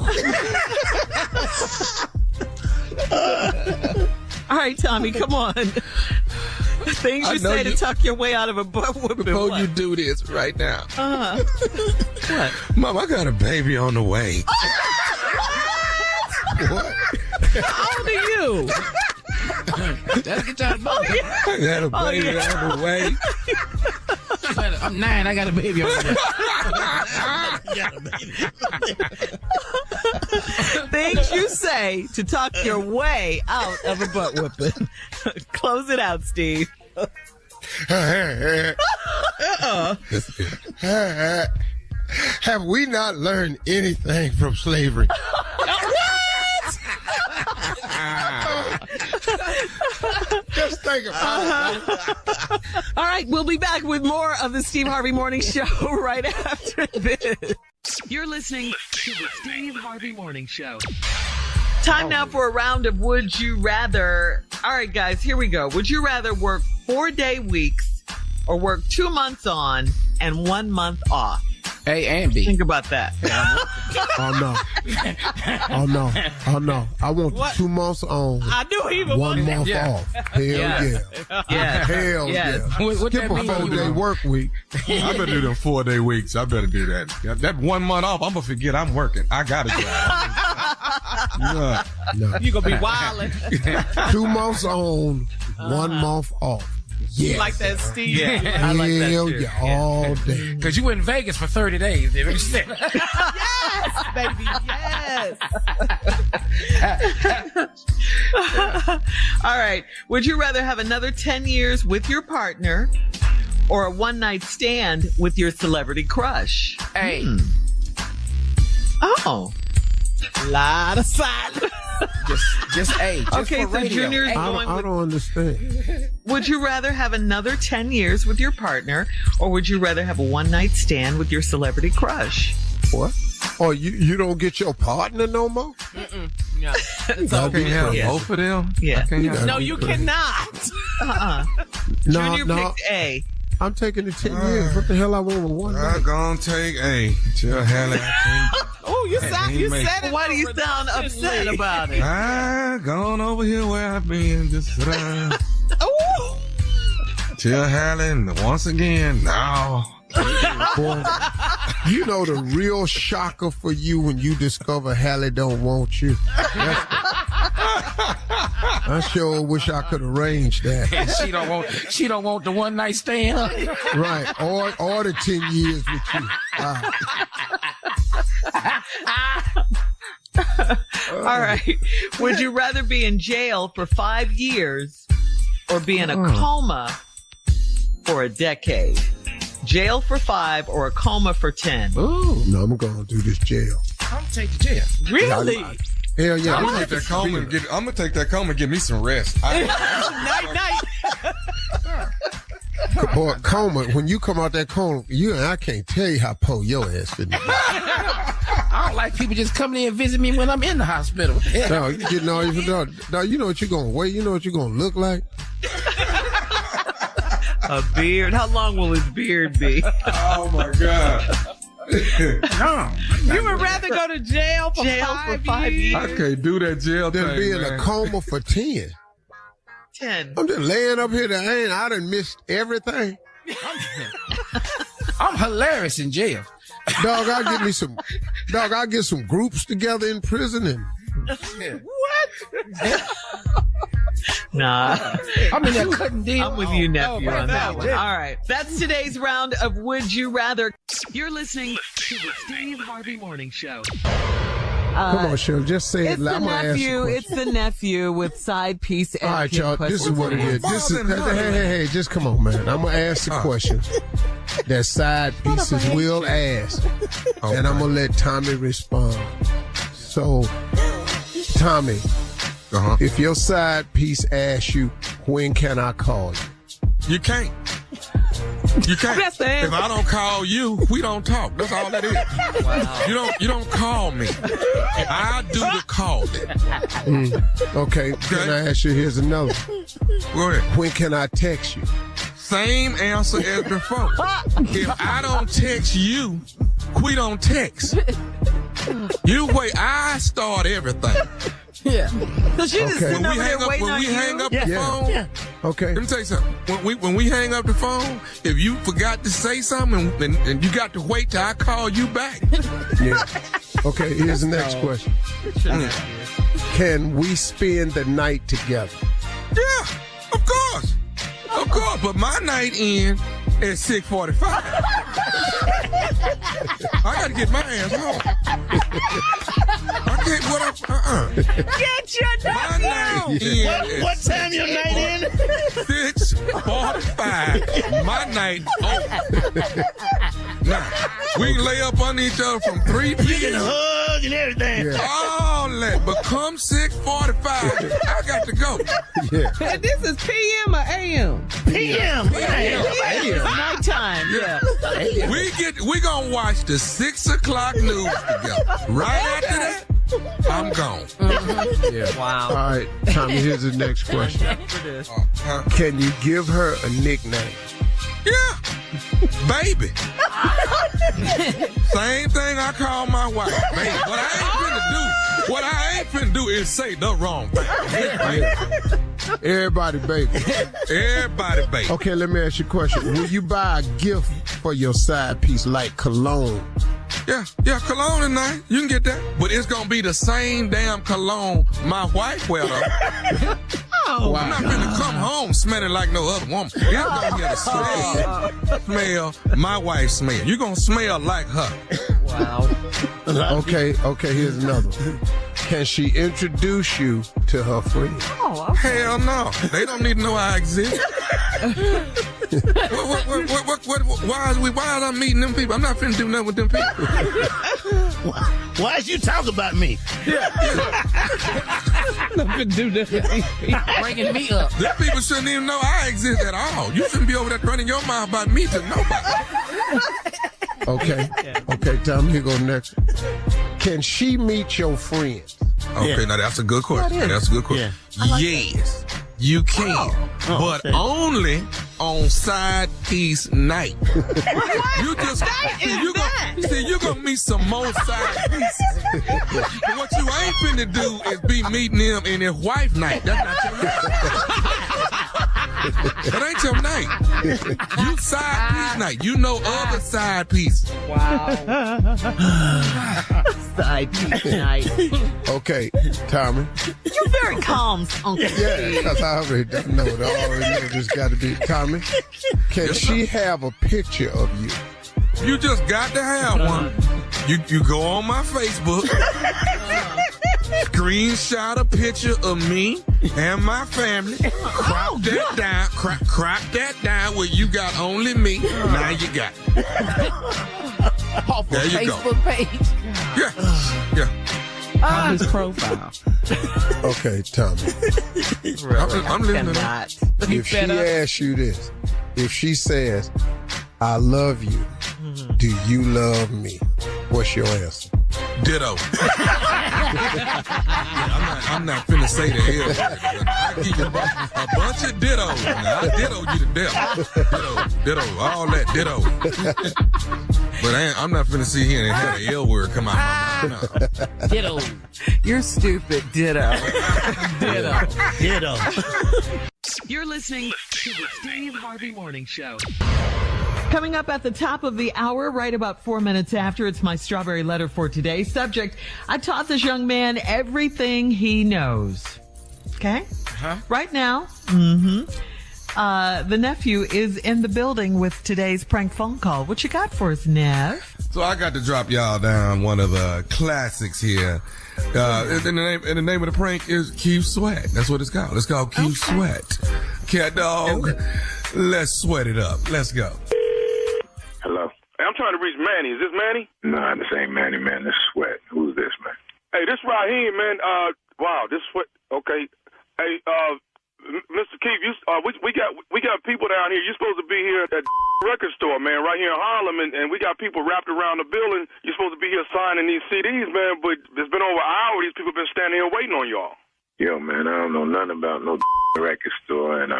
All right, Tommy, come on. Things you say to tuck your way out of a butt whooping. Before you do this right now. What? Mom, I got a baby on the way. What? How old are you? That's a good time. I got a baby on the way. I'm 9. I got a baby on the way. Things you say to talk your way out of a butt whooping. Close it out, Steve. Have we not learned anything from slavery? Just think about it. All right, we'll be back with more of the Steve Harvey Morning Show right after this. You're listening to the Steve Harvey Morning Show. Time now for a round of Would You Rather. All right, guys, here we go. Would you rather work 4-day weeks or work 2 months on and 1 month off? A and B. Think about that. Oh, no. I want the 2 months on. I knew he would 1 month off. Hell yeah. Hell yeah. What Skip that a mean? 4-day work week. I better do them 4-day weeks. I better do that. That 1 month off, I'm going to forget I'm working. I got to No. You're going to be wildin'. 2 months on, 1 month off. Yes. You like that, Steve? Yeah. I like that Hell too. yeah, all day. Because you were in Vegas for 30 days. Yes, baby, yes. All right. Would you rather have another 10 years with your partner or a one-night stand with your celebrity crush? Hey. Oh. Lot of silence. Just A. Just okay, for so radio. Junior's going I don't understand. Would you rather have another 10 years with your partner or would you rather have a one-night stand with your celebrity crush? What? Oh, you don't get your partner no more? No. I can't have both of them? Yeah. No, you cannot. No, Junior picked A. I'm taking the 10 years. What the hell I want with one night? I'm going to take A. Tell Hallie I can't. Oh, you said it. Why do you sound upset about it? I gone over here where I've been. Just Oh. tell Hallie once again, no. Boy, you know the real shocker for you when you discover Hallie don't want you. I sure wish I could arrange that. And she don't want the one night stand. Right. Or the 10 years with you. All right. Would you rather be in jail for 5 years or be in a coma for a decade? Jail for 5 or a coma for 10? Ooh. No, I'm going to do this jail. I'm going to take the jail. Really? Hell yeah. I'm gonna take that coma and get me some rest. Night. Boy, coma, when you come out that coma, I can't tell you how poor your ass finna be. I don't like people just coming in and visit me when I'm in the hospital. No, you getting all your no, you know what you're gonna weigh, you know what you're gonna look like? A beard. How long will his beard be? Oh my God. No. You would rather go to jail for 5 years? I can't do that jail Then thing, be in man. a coma for 10. 10. I'm just laying up here I done missed everything. I'm hilarious in jail. Dog, I'll get some groups together in prison and What? Nah. I'm in there cutting deals. I'm with you, nephew, on that one. All right. That's today's round of Would You Rather. You're listening to the Steve Harvey Morning Show. come on, Shirley, just say it. It's the nephew. It's the nephew with Sidepiece. All right, y'all. This is what it is. Hey, just come on, man. I'm gonna ask the questions that Side Pieces will ask, and I'm gonna let Tommy respond. So, Tommy, if your side piece asks you, when can I call you? You can't. You can't. That's the answer. If I don't call you, we don't talk. That's all that is. Wow. You don't call me. I do the calling. Okay. Can I ask you? Here's another. Go ahead. When can I text you? Same answer as before. If I don't text you, we don't text. You wait. I start everything. Yeah. So she just sitting over there waiting on you. When we hang up the phone, okay. Let me tell you something. When we hang up the phone, if you forgot to say something and you got to wait till I call you back. Yeah. Okay, here's the next question. Can we spend the night together? Yeah, of course. Of course, but my night in at 6:45. I gotta get my ass home. I can't. Get your my night in. What time your night in? 6:45. My night over. Now we can lay up on each other from 3 p.m. We can hug hug and everything. Yeah. All that, but come 6:45, I got to go. Yeah. This is PM or AM? PM. It's nighttime. Yeah. We gonna watch the 6 o'clock news together. Right after that, I'm gone. Yeah. Wow. All right, Tommy, here's the next question. Can you give her a nickname? Yeah, baby. Same thing I call my wife, baby. What I ain't finna do is say the wrong thing. Everybody, baby. Everybody, baby. Okay, let me ask you a question. Will you buy a gift for your side piece like cologne? Yeah, cologne is nice. You can get that. But it's gonna be the same damn cologne my wife wear though. Wow. I'm not gonna come home smelling like no other woman. It's gonna get a smell my wife smell. You're gonna smell like her. Wow. Okay, here's another one. Can she introduce you to her friends? Oh, okay. Hell no. They don't need to know I exist. Why are I meeting them people? I'm not finna do nothing with them people. Why is you talking about me? Nothing to do this with these people. Bringing me up. Them people shouldn't even know I exist at all. You shouldn't be over there running your mouth about me to nobody. Okay, Tom, here go next. Can she meet your friends? Okay, now that's a good question. That's a good question. Yeah. Yes, you can, but only on side piece night. You just you're gonna meet some more side pieces. But what you ain't finna do is be meeting them in his wife night. That's not your night. That ain't your night. You side piece night. You know other side pieces. Wow. Side piece night. Okay, Tommy. You're very calm, Uncle Yeah, because I already know it. I already know this got to be Tommy. Can she have a picture of you? You just got to have one. You go on my Facebook, screenshot a picture of me and my family, crop that down where you got only me. Now you got it. Off there you Facebook go. page. Yeah. On his profile. Okay, Tommy. I'm listening to that. If she asks you this, if she says, I love you, do you love me? What's your answer? Ditto. I'm not finna say the hell. I give you a bunch of dittos. Now, I ditto you to death. Ditto, all that ditto. But I'm not finna sit here and have the L word come out my mouth. No. Ditto. You're stupid. Ditto. Ditto. You're listening to the Steve Harvey Morning Show. Coming up at the top of the hour, right about 4 minutes after, it's my strawberry letter for today. Subject, I taught this young man everything he knows. Okay? Right now, the nephew is in the building with today's prank phone call. What you got for us, Nev? So I got to drop y'all down one of the classics here. And the name of the prank is Keep Sweat. That's what it's called. It's called Keep Sweat. Cat dog, let's sweat it up. Let's go. Hello. Hey, I'm trying to reach Manny. Is this Manny? Nah, this ain't Manny, man. This Sweat. Who's this, man? Hey, this Raheem, man. Wow, this Sweat. Okay. Hey, Mr. Keith, we got people down here. You're supposed to be here at the record store, man, right here in Harlem, and we got people wrapped around the building. You're supposed to be here signing these CDs, man, but it's been over an hour. These people been standing here waiting on y'all. Yo, man, I don't know nothing about no record store, and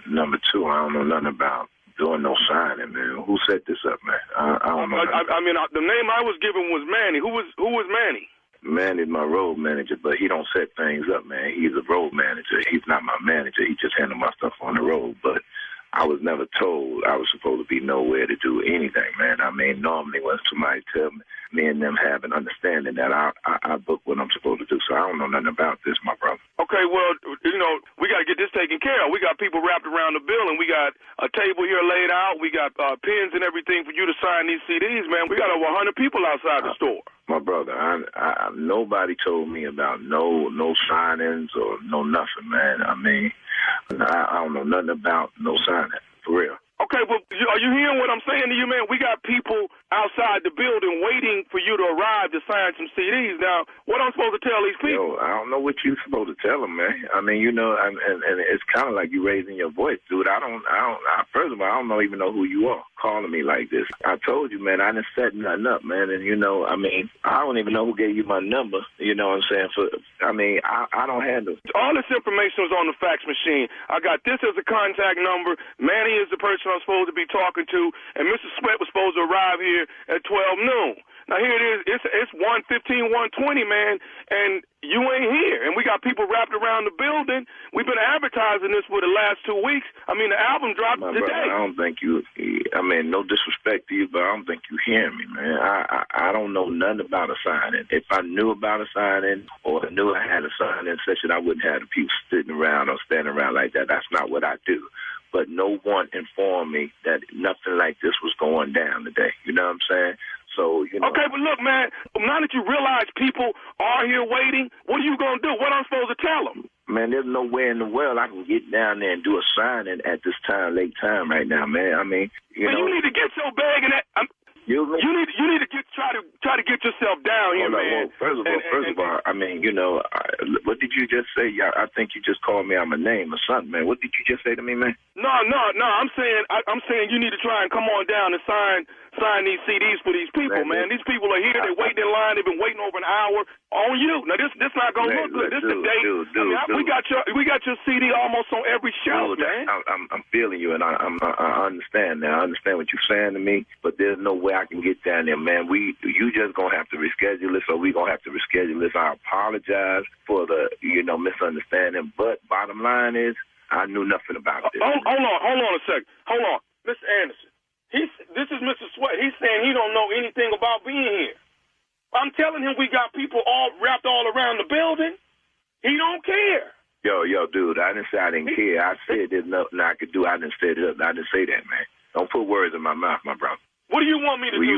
number two, I don't know nothing about doing no signing, man. Who set this up, man? I don't know. I mean, the name I was given was Manny. Who was Manny? Manny's my road manager, but he don't set things up, man. He's a road manager. He's not my manager. He just handles my stuff on the road. But I was never told I was supposed to be nowhere to do anything, man. I mean, normally when somebody tell me and them have an understanding that I book what I'm supposed to do. So I don't know nothing about this, my brother. Okay, well, we got to get this taken care of. We got people wrapped around the building. We got a table here laid out. We got pens and everything for you to sign these CDs, man. We got over 100 people outside the store. My brother, I nobody told me about no signings or no nothing, man. I mean, I don't know nothing about no signing, for real. Okay, well, are you hearing what I'm saying to you, man? We got people outside the building waiting for you to arrive to sign some CDs. Now, what I'm supposed to tell these people? Yo, I don't know what you're supposed to tell them, man. I mean, you know, and it's kind of like you raising your voice, dude. First of all, I don't even know who you are calling me like this. I told you, man, I didn't set nothing up, man. And, you know, I mean, I don't even know who gave you my number. You know what I'm saying? I don't handle it. All this information was on the fax machine. I got this as a contact number. Manny is the person I'm supposed to be talking to, and Mr. Sweat was supposed to arrive here at 12 noon. Now, here it is. It's 1:15, 1:20, man, and you ain't here. And we got people wrapped around the building. We've been advertising this for the last 2 weeks. I mean, the album dropped today. Brother, I don't think you, I mean, no disrespect to you, but I don't think you hear me, man. I don't know nothing about a signing. If I knew about a signing or knew I had a signing session, I wouldn't have the people sitting around or standing around like that. That's not what I do. But no one informed me that nothing like this was going down today. You know what I'm saying? So, you know. Okay, but look, man, now that you realize people are here waiting, what are you going to do? What am I supposed to tell them? Man, there's no way in the world I can get down there and do a signing at this time, late time right now, man. I mean, you know. You need to get your bag in that. You need to try to get yourself down here, man. Well, first of all, I mean, you know, what did you just say? I think you just called me out my name or something, man. What did you just say to me, man? No. I'm saying you need to try and come on down and sign these CDs for these people, man. These people are here. They're waiting in line. They've been waiting over an hour on you. Now this not gonna look good. This is the date. We got your CD almost on every shelf, man. I'm feeling you, and I understand now. I understand what you're saying to me, but there's no way I can get down there, man. You just gonna have to reschedule this, or we gonna have to reschedule this. I apologize for the misunderstanding, but bottom line is I knew nothing about this. Hold on a second. Hold on, Mr. Anderson. This is Mr. Sweat. He's saying he don't know anything about being here. I'm telling him we got people all wrapped all around the building. He don't care. Yo, dude, I didn't say I didn't care. I said there's nothing I could do. I didn't say that, man. Don't put words in my mouth, my brother. What do you want me to do?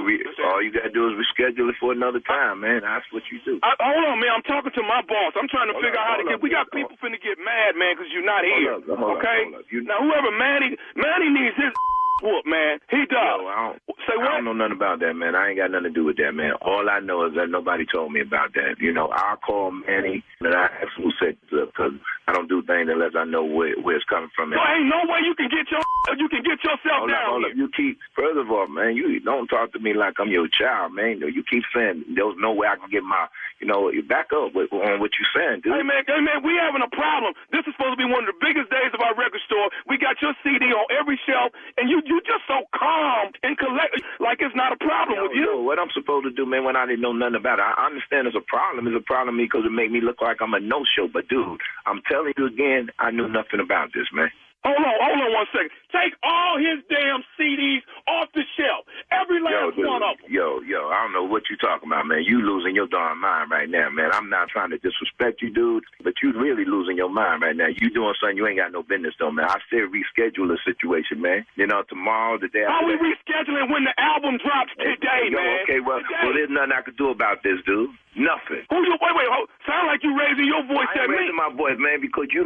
All you got to do is reschedule it for another time, man. That's what you do. Hold on, man. I'm talking to my boss. I'm trying to figure out how to get. We got people finna get mad, man, because you're not here. Hold okay? up. Now, whoever Manny needs his whoop, man. He does. I don't know nothing about that, man. I ain't got nothing to do with that, man. All I know is that nobody told me about that. You know, I'll call Manny and I ask who set it up, because I don't do things unless I know where it's coming from. So ain't no way you can get yourself down here. You keep, first of all, man, you don't talk to me like I'm your child, man. You keep saying there's no way I can get my, you back up on what you're saying, dude. Hey, man, we having a problem. This is supposed to be one of the biggest days of our record store. We got your CD on every shelf, and you just so calm and collected, like it's not a problem with you. What I'm supposed to do, man, when I didn't know nothing about it, I understand it's a problem. It's a problem to me because it made me look like I'm a no-show. But, dude, I'm telling you again, I knew nothing about this, man. Hold on 1 second. Take all his damn CDs off the shelf. Every last one of them. Yo, I don't know what you talking about, man. You losing your darn mind right now, man. I'm not trying to disrespect you, dude, but you really losing your mind right now. You doing something you ain't got no business doing, man. I said reschedule the situation, man. Tomorrow, the day after. How we that. rescheduling when the album drops today, man? Okay, well, there's nothing I could do about this, dude. Nothing. Wait, sound like you raising your voice at me. I'm raising my voice, man, because you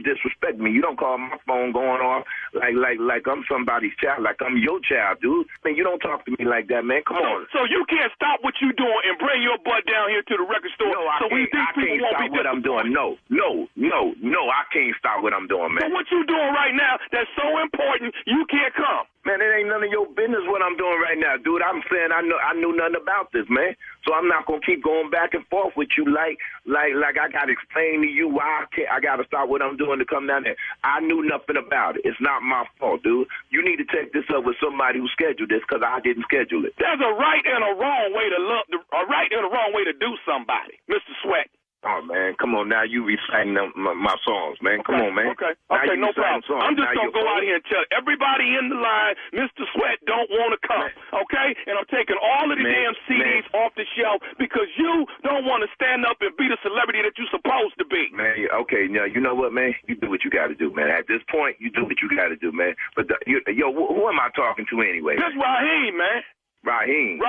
disrespect me. You don't call my phone going off like I'm somebody's child, like I'm your child, dude. Man, you don't talk to me like that, man. Come on. So you can't stop what you doing and bring your butt down here to the record store. No, I can't stop what I'm doing. No, I can't stop what I'm doing, man. So what you doing right now that's so important, you can't come. Man, it ain't none of your business what I'm doing right now, dude. I'm saying I knew nothing about this, man. So I'm not gonna keep going back and forth with you like I gotta explain to you why I gotta stop what I'm doing to come down there. I knew nothing about it. It's not my fault, dude. You need to take this up with somebody who scheduled this, because I didn't schedule it. There's a right and a wrong way to look, a right and a wrong way to do somebody, Mr. Sweat. Oh, man, come on now. You reciting my songs, man. Come on, man. Okay, no problem. I'm just going to go out here and tell everybody in the line, Mr. Sweat don't want to come, okay? And I'm taking all of the damn CDs off the shelf because you don't want to stand up and be the celebrity that you're supposed to be. Man, okay, now, you know what, man? You do what you got to do, man. At this point, you do what you got to do, man. But, who am I talking to anyway? This Raheem, man. Raheem.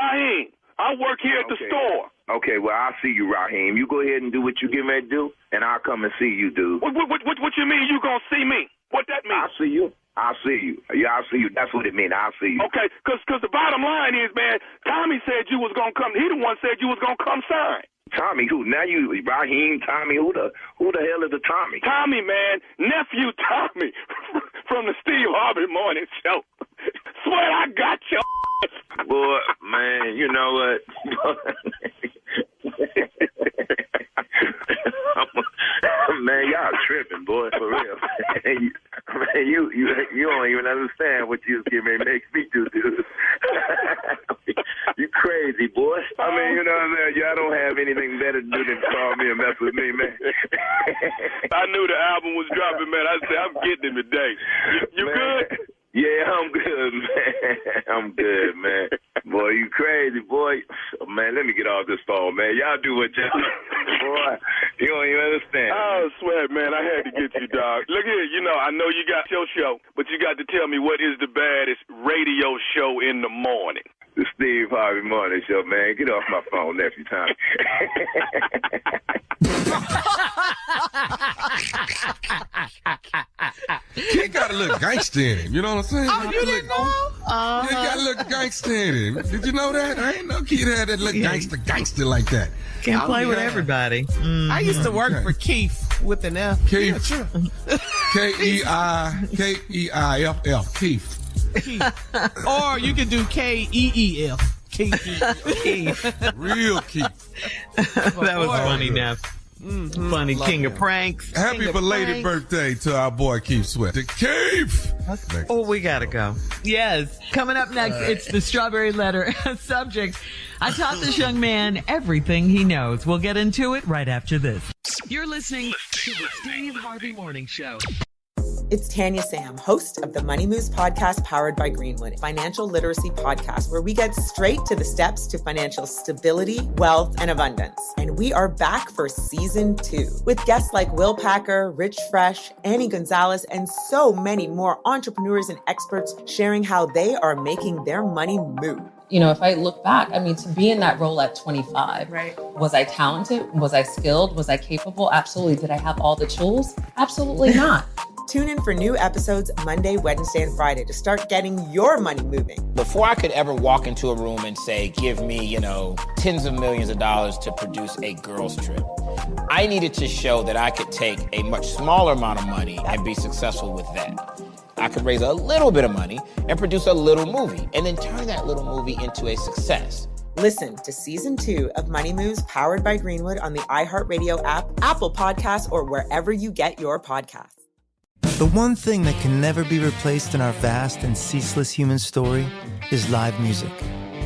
I work here at the store. Okay, well, I'll see you, Raheem. You go ahead and do what you getting ready to do, and I'll come and see you, dude. What you mean you gonna see me? What that mean? I'll see you. I'll see you. Yeah, I'll see you. That's what it means. I'll see you. Okay, because the bottom line is, man, Tommy said you was going to come. He the one said you was going to come sign. Tommy who? Now you, Raheem, Tommy, who the hell is the Tommy? Tommy, man, nephew Tommy from the Steve Harvey Morning Show. Swear I got your boy, man, you know what? Man, y'all tripping, boy, for real. Man, you don't even understand what you make me do. You crazy, boy. I mean, you know what I'm saying? Y'all don't have anything better to do than call me and mess with me, man. I knew the album was dropping, man. I said, I'm getting it today. You good? Yeah, I'm good, man. I'm good, man. Boy, you crazy, boy. Oh, man, let me get off this phone, man. Y'all do what y'all boy, you don't even understand. I swear, man, I had to get you, dog. Look here, I know you got your show, but you got to tell me what is the baddest radio show in the morning. The Steve Harvey Morning Show, man. Get off my phone, nephew Tommy. He got a little gangster in him, you know what I'm saying? Oh, you didn't know? He got a little gangster in him. Did you know that? I ain't know kid had that little gangster like that. Can't play with everybody. I used to work for Keith with an F. Keith. K-E-I-F-F. Keith. Or you could do K-E-E-F. Keith. Real Keith. That was funny, Neff. Mm-hmm. Funny. King of pranks. Happy belated birthday to our boy Keith Sweat. To Keith! Oh, we gotta go. Yes. Coming up next, it's the Strawberry Letter. Subject, I taught this young man everything he knows. We'll get into it right after this. You're listening to the Steve Harvey Morning Show. It's Tanya Sam, host of the Money Moves podcast powered by Greenwood, financial literacy podcast where we get straight to the steps to financial stability, wealth, and abundance. And we are back for season 2 with guests like Will Packer, Rich Fresh, Annie Gonzalez, and so many more entrepreneurs and experts sharing how they are making their money move. If I look back, to be in that role at 25, was I talented? Was I skilled? Was I capable? Absolutely. Did I have all the tools? Absolutely not. Tune in for new episodes Monday, Wednesday, and Friday to start getting your money moving. Before I could ever walk into a room and say, give me, tens of millions of dollars to produce a girls trip, I needed to show that I could take a much smaller amount of money and be successful with that. I could raise a little bit of money and produce a little movie and then turn that little movie into a success. Listen to season 2 of Money Moves powered by Greenwood on the iHeartRadio app, Apple Podcasts, or wherever you get your podcasts. The one thing that can never be replaced in our vast and ceaseless human story is live music.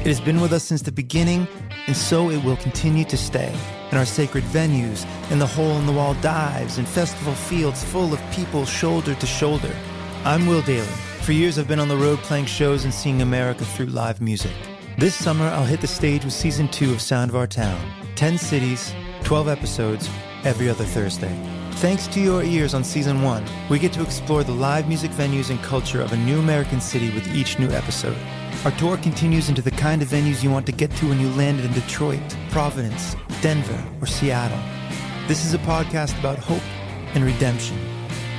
It has been with us since the beginning, and so it will continue to stay. In our sacred venues, in the hole-in-the-wall dives, in festival fields full of people shoulder to shoulder. I'm Will Daly. For years I've been on the road playing shows and seeing America through live music. This summer I'll hit the stage with season 2 of Sound of Our Town. 10 cities, 12 episodes, every other Thursday. Thanks to your ears on season 1, we get to explore the live music venues and culture of a new American city with each new episode. Our tour continues into the kind of venues you want to get to when you landed in Detroit, Providence, Denver, or Seattle. This is a podcast about hope and redemption.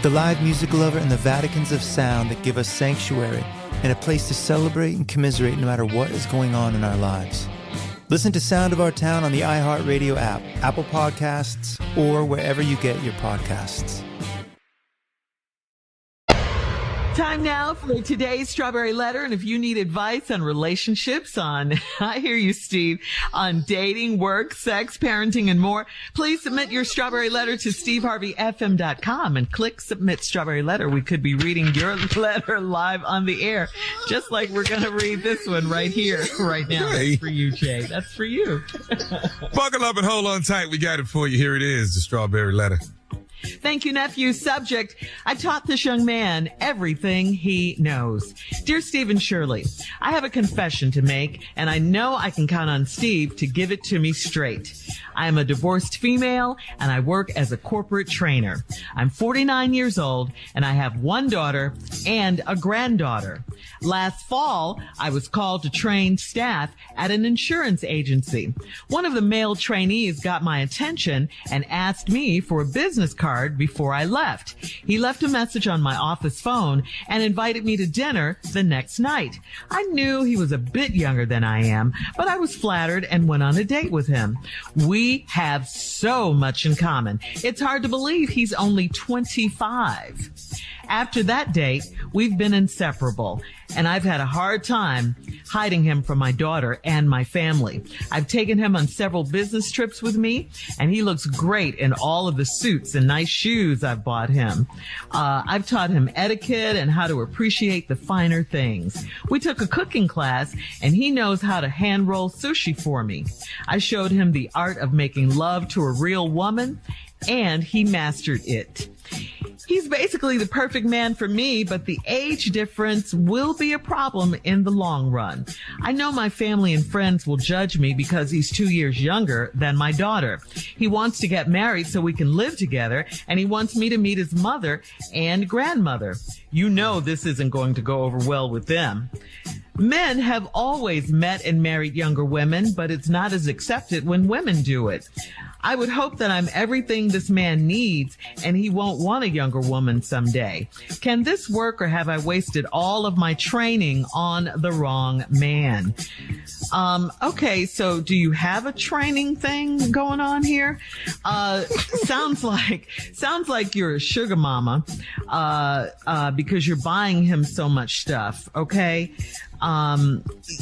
The live music lover and the Vaticans of sound that give us sanctuary and a place to celebrate and commiserate no matter what is going on in our lives. Listen to Sound of Our Town on the iHeartRadio app, Apple Podcasts, or wherever you get your podcasts. Time now for today's Strawberry Letter. And if you need advice on relationships, I hear you, Steve, on dating, work, sex, parenting, and more, please submit your Strawberry Letter to steveharveyfm.com and click Submit Strawberry Letter. We could be reading your letter live on the air, just like we're going to read this one right here, right now. Hey. That's for you, Jay. That's for you. Buckle up and hold on tight. We got it for you. Here it is, the Strawberry Letter. Thank you, nephew. Subject, I taught this young man everything he knows. Dear Steve and Shirley, I have a confession to make, and I know I can count on Steve to give it to me straight. I am a divorced female, and I work as a corporate trainer. I'm 49 years old, and I have one daughter and a granddaughter. Last fall, I was called to train staff at an insurance agency. One of the male trainees got my attention and asked me for a business card card before I left. He left a message on my office phone and invited me to dinner the next night. I knew he was a bit younger than I am, but I was flattered and went on a date with him. We have so much in common. It's hard to believe he's only 25. After that date, we've been inseparable, and I've had a hard time hiding him from my daughter and my family. I've taken him on several business trips with me, and he looks great in all of the suits and nice shoes I've bought him. I've taught him etiquette and how to appreciate the finer things. We took a cooking class, and he knows how to hand roll sushi for me. I showed him the art of making love to a real woman, and he mastered it. He's basically the perfect man for me, but the age difference will be a problem in the long run. I know my family and friends will judge me because he's 2 years younger than my daughter. He wants to get married so we can live together, and he wants me to meet his mother and grandmother. You know this isn't going to go over well with them. Men have always met and married younger women, but it's not as accepted when women do it. I would hope that I'm everything this man needs and he won't want a younger woman someday. Can this work, or have I wasted all of my training on the wrong man? Okay, so do you have a training thing going on here? Sounds like you're a sugar mama, because you're buying him so much stuff, okay?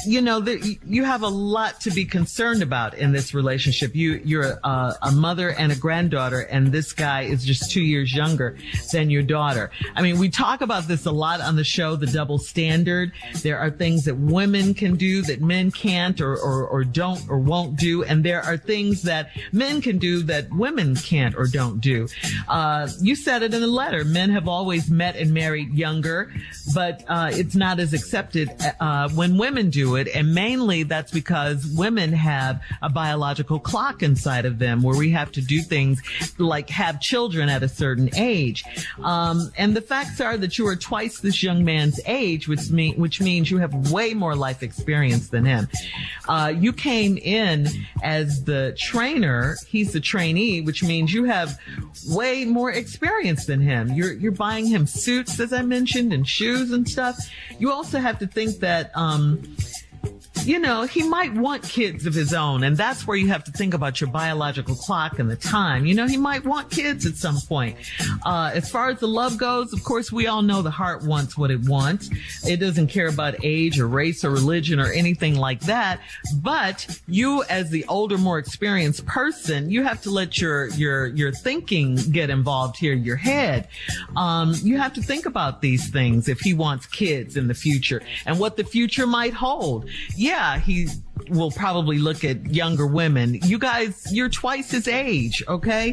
You have a lot to be concerned about in this relationship. You're a mother and a granddaughter, and this guy is just 2 years younger than your daughter. I mean, we talk about this a lot on the show, the double standard. There are things that women can do that men can't or don't or won't do, and there are things that men can do that women can't or don't do. You said it in a letter. Men have always met and married younger, but it's not as accepted when women do it, and mainly that's because women have a biological clock inside of them where we have to do things like have children at a certain age. And the facts are that you are twice this young man's age, which means you have way more life experience than him. You came in as the trainer, he's the trainee, which means you have way more experience than him. You're buying him suits, as I mentioned, and shoes and stuff. You also have to think that he might want kids of his own, and that's where you have to think about your biological clock and the time. He might want kids at some point. As far as the love goes, of course, we all know the heart wants what it wants. It doesn't care about age or race or religion or anything like that. But you, as the older, more experienced person, you have to let your thinking get involved here, your head. You have to think about these things if he wants kids in the future and what the future might hold. Yeah, he will probably look at younger women. You guys, you're twice his age, okay?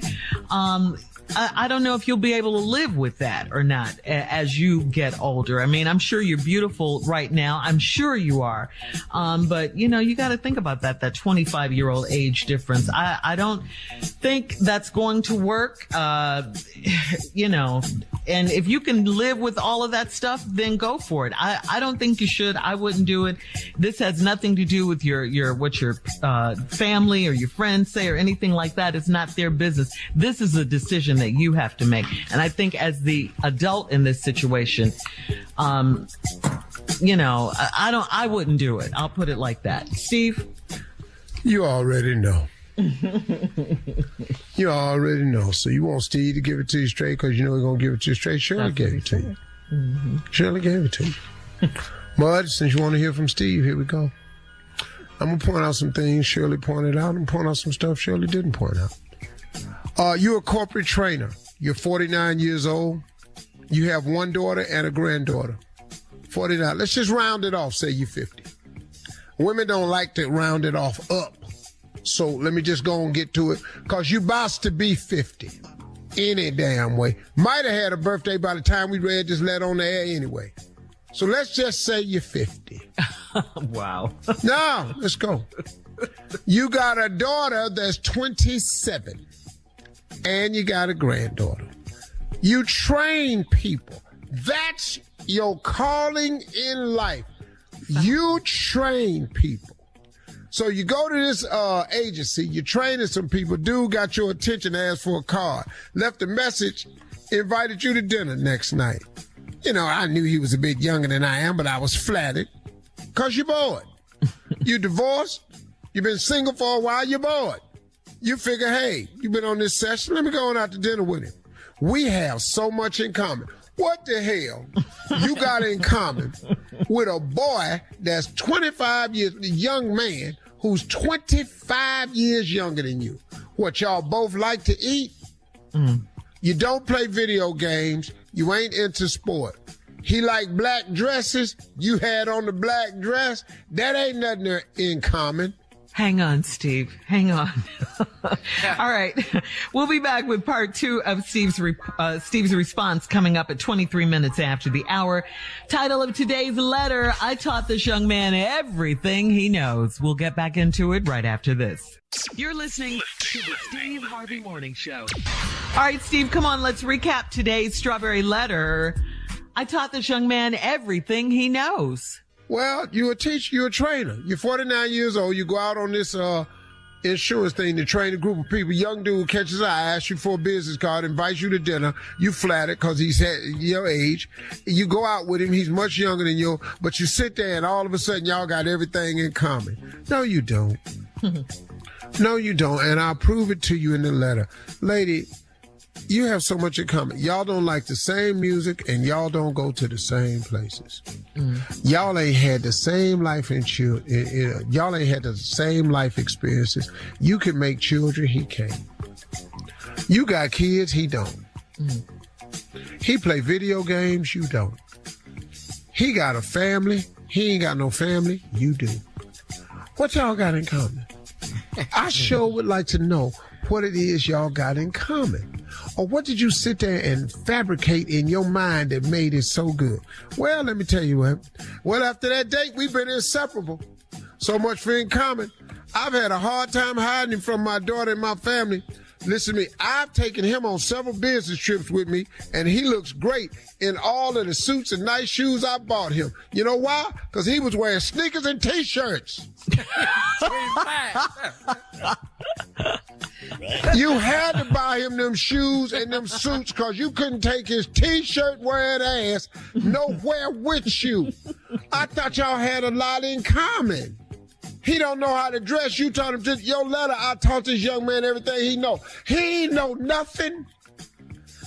I don't know if you'll be able to live with that or not as you get older. I mean, I'm sure you're beautiful right now. I'm sure you are. But you got to think about that 25-year-old age difference. I don't think that's going to work. And if you can live with all of that stuff, then go for it. I don't think you should. I wouldn't do it. This has nothing to do with what your family or your friends say or anything like that. It's not their business. This is a decision that you have to make. And I think as the adult in this situation, I wouldn't do it. I'll put it like that. Steve? You already know. You already know. So you want Steve to give it to you straight because you know he's going to give it to you straight? Shirley gave it to you. Mm-hmm. Shirley gave it to you. Mud, since you want to hear from Steve, here we go. I'm going to point out some things Shirley pointed out and point out some stuff Shirley didn't point out. You're a corporate trainer. You're 49 years old. You have one daughter and a granddaughter. 49. Let's just round it off. Say you're 50. Women don't like to round it off up. So let me just go and get to it. Because you're about to be 50. Any damn way. Might have had a birthday by the time we read this letter on the air anyway. So let's just say you're 50. Wow. Now, let's go. You got a daughter that's 27. And you got a granddaughter. You train people. That's your calling in life. You train people. So you go to this agency, you're training some people, dude got your attention, asked for a card, left a message, invited you to dinner next night. You know, I knew he was a bit younger than I am, but I was flattered because you're bored. You divorced, you've been single for a while, you're bored. You figure, hey, you've been on this session, let me go on out to dinner with him. We have so much in common. What the hell you got in common with a boy that's 25 years, a young man who's 25 years younger than you? What, y'all both like to eat? You don't play video games. You ain't into sport. He like black dresses. You had on the black dress. That ain't nothing in common. Hang on, Steve. Hang on. All right. We'll be back with part 2 of Steve's response coming up at 23 minutes after the hour. Title of today's letter, I taught this young man everything he knows. We'll get back into it right after this. You're listening to the Steve Harvey Morning Show. All right, Steve, come on. Let's recap today's strawberry letter. I taught this young man everything he knows. Well, you're a teacher, you're a trainer. You're 49 years old. You go out on this insurance thing to train a group of people. Young dude catches eye, asks you for a business card, invites you to dinner. You flattered because he's your age. You go out with him. He's much younger than you, but you sit there and all of a sudden y'all got everything in common. No, you don't. No, you don't. And I'll prove it to you in the letter. Lady, you have so much in common. Y'all don't like the same music and y'all don't go to the same places. Y'all ain't had the same life y'all ain't had the same life experiences. You can make children, he can't. You got kids, he don't. He play video games, you don't. He got a family, he ain't got no family, you do. What y'all got in common? I sure would like to know what it is y'all got in common. Or what did you sit there and fabricate in your mind that made it so good? Well, let me tell you what. Well, after that date, we've been inseparable. So much for in common. I've had a hard time hiding him from my daughter and my family. Listen to me, I've taken him on several business trips with me, and he looks great in all of the suits and nice shoes I bought him. You know why? Because he was wearing sneakers and T-shirts. You had to buy him them shoes and them suits because you couldn't take his T-shirt wearing ass nowhere with you. I thought y'all had a lot in common. He don't know how to dress. You taught him just your letter. I taught this young man everything he know. He ain't know nothing.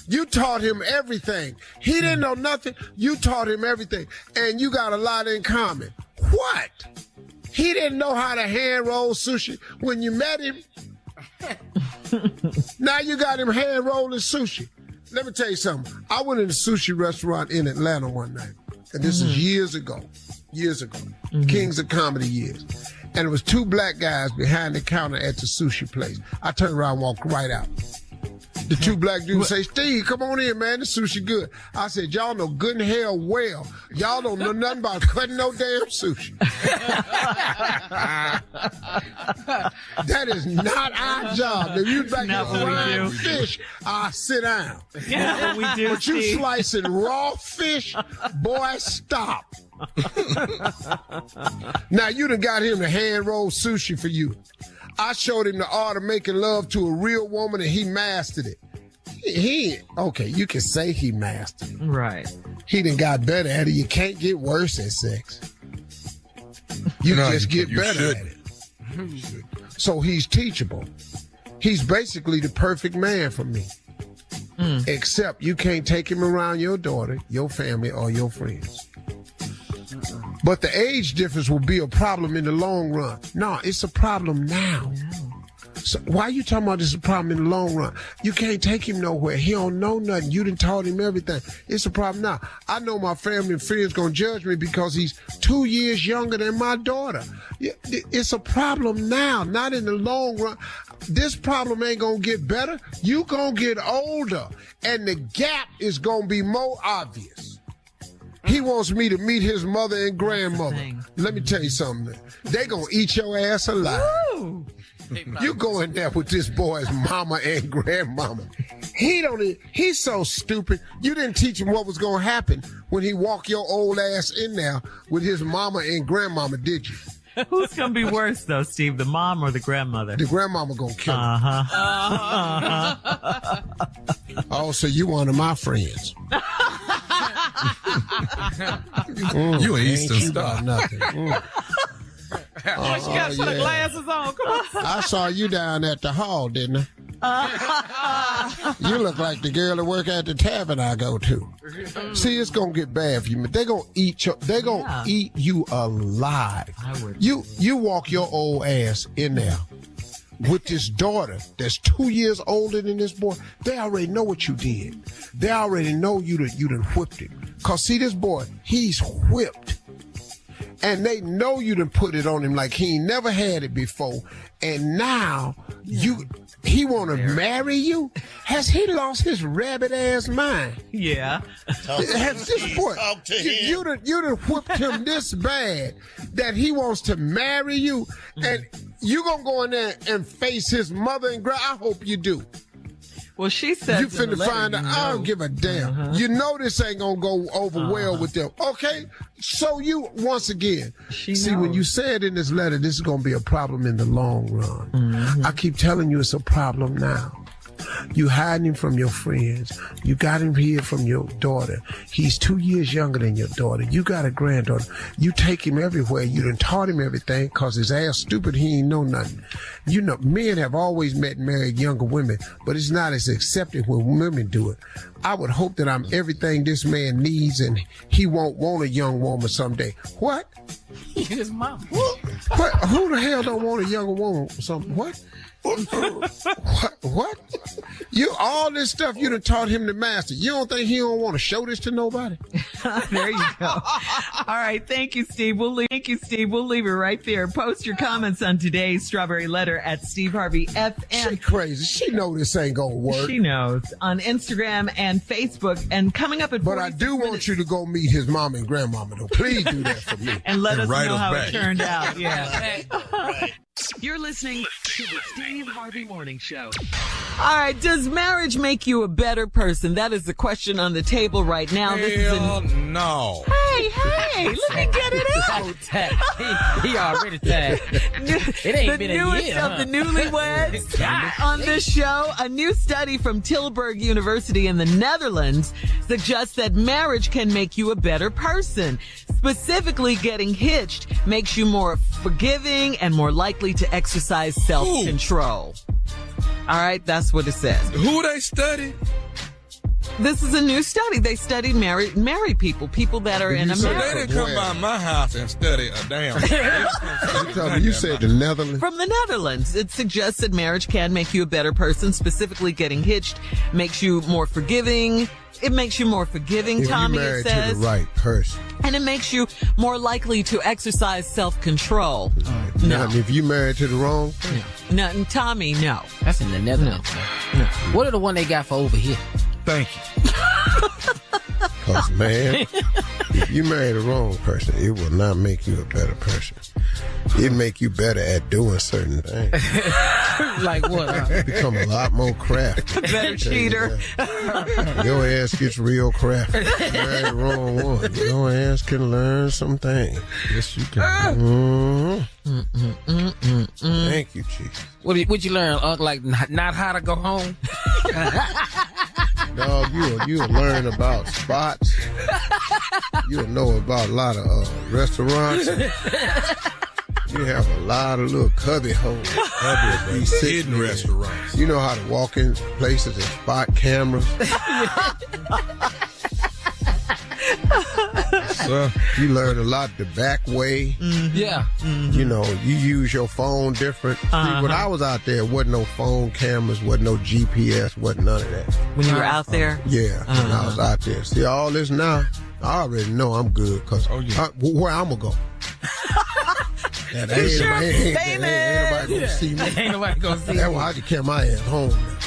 You taught him everything. He didn't know nothing. You taught him everything. And you got a lot in common. What? He didn't know how to hand roll sushi when you met him. Now you got him hand rolling sushi. Let me tell you something. I went in a sushi restaurant in Atlanta one night. And this is years ago. Kings of Comedy years. And it was 2 black guys behind the counter at the sushi place. I turned around and walked right out. The 2 black dudes say, Steve, come on in, man. The sushi good. I said, y'all know good and hell well. Y'all don't know nothing about cutting no damn sushi. That is not our job. If you back here frying fish, I sit down. Yeah, we do. But you slicing raw fish, boy, stop. Now you done got him to hand roll sushi for you. I showed him the art of making love to a real woman and he mastered it. Okay, you can say he mastered it. Right. He done got better at it. You can't get worse at sex. You just get better at it. So he's teachable. He's basically the perfect man for me. Except you can't take him around your daughter, your family, or your friends. But the age difference will be a problem in the long run. No, it's a problem now. So why are you talking about it's a problem in the long run? You can't take him nowhere. He don't know nothing. You done taught him everything. It's a problem now. I know my family and friends gonna judge me because he's 2 years younger than my daughter. It's a problem now, not in the long run. This problem ain't gonna get better. You gonna get older, and the gap is gonna be more obvious. He wants me to meet his mother and grandmother. Let me tell you something. They gonna eat your ass alive. Woo! You go in there with this boy's mama and grandmama. He's so stupid. You didn't teach him what was gonna happen when he walked your old ass in there with his mama and grandmama, did you? Who's going to be worse, though, Steve, the mom or the grandmother? The grandmama going to kill her. Oh, so you one of my friends. You an Eastern Star. Nothing. She got to put her glasses on. Come on. I saw you down at the hall, didn't I? You look like the girl that work at the tavern I go to. See, it's gonna get bad for you. They're gonna eat you. They're gonna eat you alive. You walk your old ass in there with this daughter that's 2 years older than this boy. They already know what you did. They already know you done whipped him. Cause see, this boy, he's whipped. And they know you done put it on him like he ain't never had it before. And now he want to marry you? Has he lost his rabbit ass mind? Yeah. Has this boy, you done whipped him this bad that he wants to marry you? And you gonna go in there and face his mother and I hope you do. Well, she said you finna find out. I don't give a damn. You know this ain't gonna go over well with them. Okay? So you, once again, see, when you said in this letter, this is gonna be a problem in the long run. I keep telling you it's a problem now. You hiding him from your friends. You got him here from your daughter. He's 2 years younger than your daughter. You got a granddaughter. You take him everywhere. You done taught him everything because his ass stupid. He ain't know nothing. You know, men have always met and married younger women, but it's not as accepted when women do it. I would hope that I'm everything this man needs and he won't want a young woman someday. What? His mom. What? Who the hell don't want a younger woman? What? What? You all this stuff you done taught him to master. You don't think he don't want to show this to nobody? There you go. All right. Thank you, Steve. We'll leave it right there. Post your comments on today's Strawberry Letter at Steve Harvey FM. She crazy. She know this ain't gonna work. She knows. On Instagram and Facebook. And coming up at But I do want you to go meet his mom and grandmama, though. Please do that for me. And let us know how back. it turned out. Yeah. You're listening to the Steve Harvey Morning Show. All right. Does marriage make you a better person? That is the question on the table right now. No. Hey, let me get it out. He already tagged. It ain't been a year. The newest of the newlyweds on this show. A new study from Tilburg University in the Netherlands suggests that marriage can make you a better person. Specifically, getting hitched makes you more forgiving and more likely to exercise self-control. All right, that's what it says. Who they study? This is a new study. They studied married people that are in a So marriage. they didn't come by my house and study a damn. You said the Netherlands? From the Netherlands. It suggests that marriage can make you a better person. Specifically, getting hitched makes you more forgiving. It makes you more forgiving, Tommy, it says. If you're married to the right person. And it makes you more likely to exercise self-control. No. If you married to the wrong person? No, Tommy, no. That's in the Netherlands. No. What are the one they got for over here? Thank you. Because, man, if you marry the wrong person, it will not make you a better person. It make you better at doing certain things. Like what? You become a lot more crafty. Better cheater. Your ass gets real crafty. You marry the wrong one. Your ass can learn some things. Yes, you can. Thank you, Chief. What'd you learn, Unc? Like not how to go home? Dog, you'll learn about spots. You'll know about a lot of restaurants. You have a lot of little cubby holes. Hidden restaurants. You know how to walk in places and spot cameras. You learn a lot the back way. Yeah. You know, you use your phone different. See, when I was out there, wasn't no phone cameras, wasn't no GPS, wasn't none of that. When you were out there? Yeah, when I was out there. See, all this now, I already know I'm good because where I'm going to go. Ain't nobody gonna see me. Ain't nobody gonna see me. That's why I can carry my ass home now.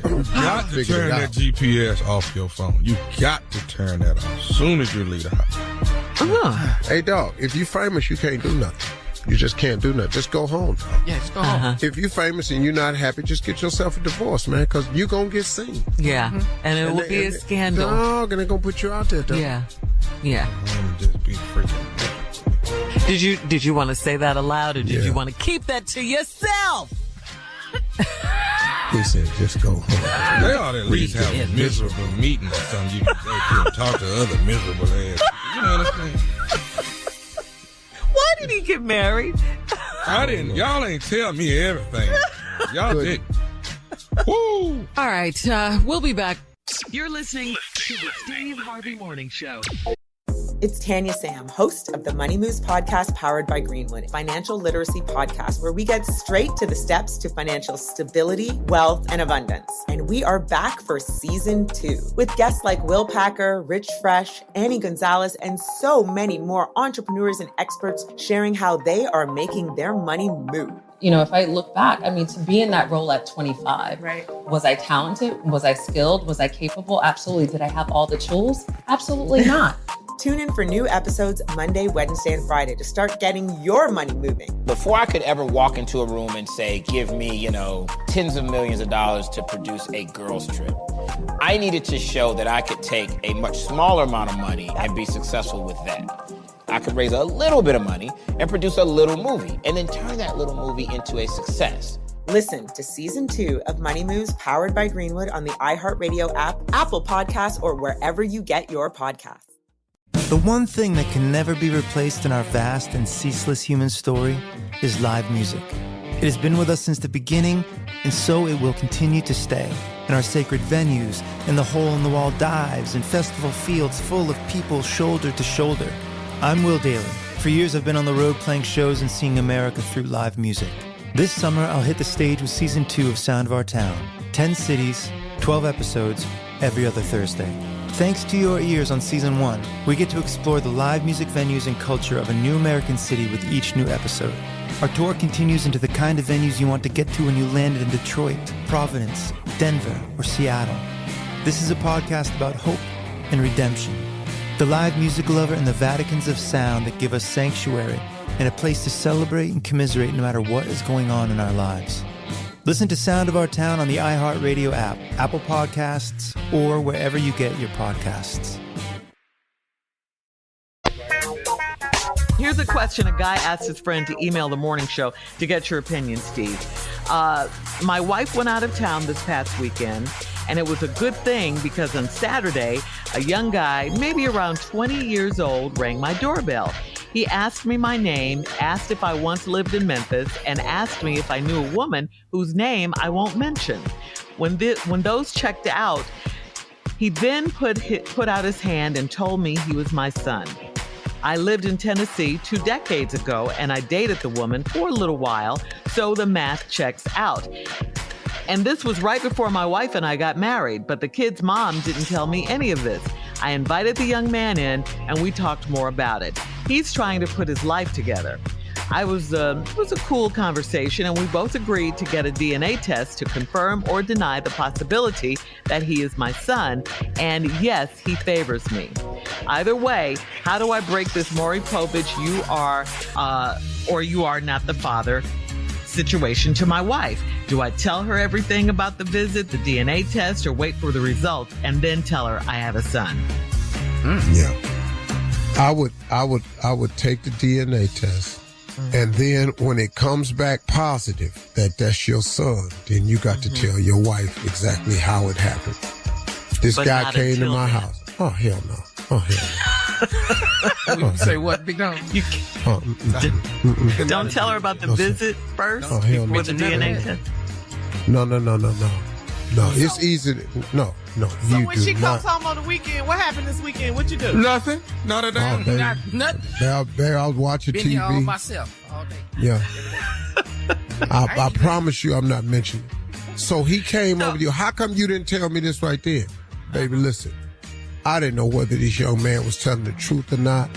You got to turn that GPS off your phone. You got to turn that off as soon as you leave the house. Hey, dog, if you famous, you can't do nothing. You just can't do nothing. Just go home, dog. Yeah, just go home. If you're famous and you're not happy, just get yourself a divorce, man, because you're going to get seen. Yeah, and it will be a scandal. Dog, and they're going to put you out there, dog. Yeah. Just be freaking. Did you want to say that aloud, or did you want to keep that to yourself? He said, just go home. They ought to at least have a miserable meeting or something. You can go and talk to other miserable ass. You understand? Why did he get married? I didn't. Y'all ain't tell me everything. Y'all did. Woo! All right, we'll be back. You're listening to the Steve Harvey Morning Show. It's Tanya Sam, host of the Money Moves podcast powered by Greenwood, financial literacy podcast where we get straight to the steps to financial stability, wealth, and abundance. And we are back for season 2 with guests like Will Packer, Rich Fresh, Annie Gonzalez, and so many more entrepreneurs and experts sharing how they are making their money move. You know, if I look back, I mean, to be in that role at 25, was I talented? Was I skilled? Was I capable? Absolutely. Did I have all the tools? Absolutely not. Tune in for new episodes Monday, Wednesday, and Friday to start getting your money moving. Before I could ever walk into a room and say, give me, tens of millions of dollars to produce a girls trip, I needed to show that I could take a much smaller amount of money and be successful with that. I could raise a little bit of money and produce a little movie and then turn that little movie into a success. Listen to season 2 of Money Moves powered by Greenwood on the iHeartRadio app, Apple Podcasts, or wherever you get your podcasts. The one thing that can never be replaced in our vast and ceaseless human story is live music. It has been with us since the beginning, and so it will continue to stay. In our sacred venues, in the hole-in-the-wall dives, in festival fields full of people shoulder to shoulder. I'm Will Daly. For years I've been on the road playing shows and seeing America through live music. This summer I'll hit the stage with season 2 of Sound of Our Town. 10 cities, 12 episodes, every other Thursday. Thanks to your ears on season 1, we get to explore the live music venues and culture of a new American city with each new episode. Our tour continues into the kind of venues you want to get to when you landed in Detroit, Providence, Denver, or Seattle. This is a podcast about hope and redemption. The live music lover and the Vaticans of sound that give us sanctuary and a place to celebrate and commiserate no matter what is going on in our lives. Listen to Sound of Our Town on the iHeartRadio app, Apple Podcasts, or wherever you get your podcasts. Here's a question a guy asked his friend to email the morning show to get your opinion, Steve. My wife went out of town this past weekend, and it was a good thing because on Saturday, a young guy, maybe around 20 years old, rang my doorbell. He asked me my name, asked if I once lived in Memphis, and asked me if I knew a woman whose name I won't mention. When those checked out, he then put out his hand and told me he was my son. I lived in Tennessee 2 decades ago, and I dated the woman for a little while, so the math checks out. And this was right before my wife and I got married, but the kid's mom didn't tell me any of this. I invited the young man in, and we talked more about it. He's trying to put his life together. It was a cool conversation, and we both agreed to get a DNA test to confirm or deny the possibility that he is my son, and yes, he favors me. Either way, how do I break this Maury Povich you are or you are not the father situation to my wife? Do I tell her everything about the visit, the DNA test, or wait for the results and then tell her I have a son? Yeah. I would take the DNA test, and then when it comes back positive that that's your son, then you got to tell your wife exactly how it happened. This guy came to my house. Oh, hell no. Oh, hell no. Say what, Big Dog? Don't tell her about the visit first before the DNA test? No. No, it's easy. No. So when she comes home on the weekend, what happened this weekend? What you do? Nothing. Not a damn. Nothing. I was watching Been TV. here all myself all day. Yeah. I promise you I'm not mentioning it. So he came over to you. How come you didn't tell me this right then? Baby, listen. I didn't know whether this young man was telling the truth or not.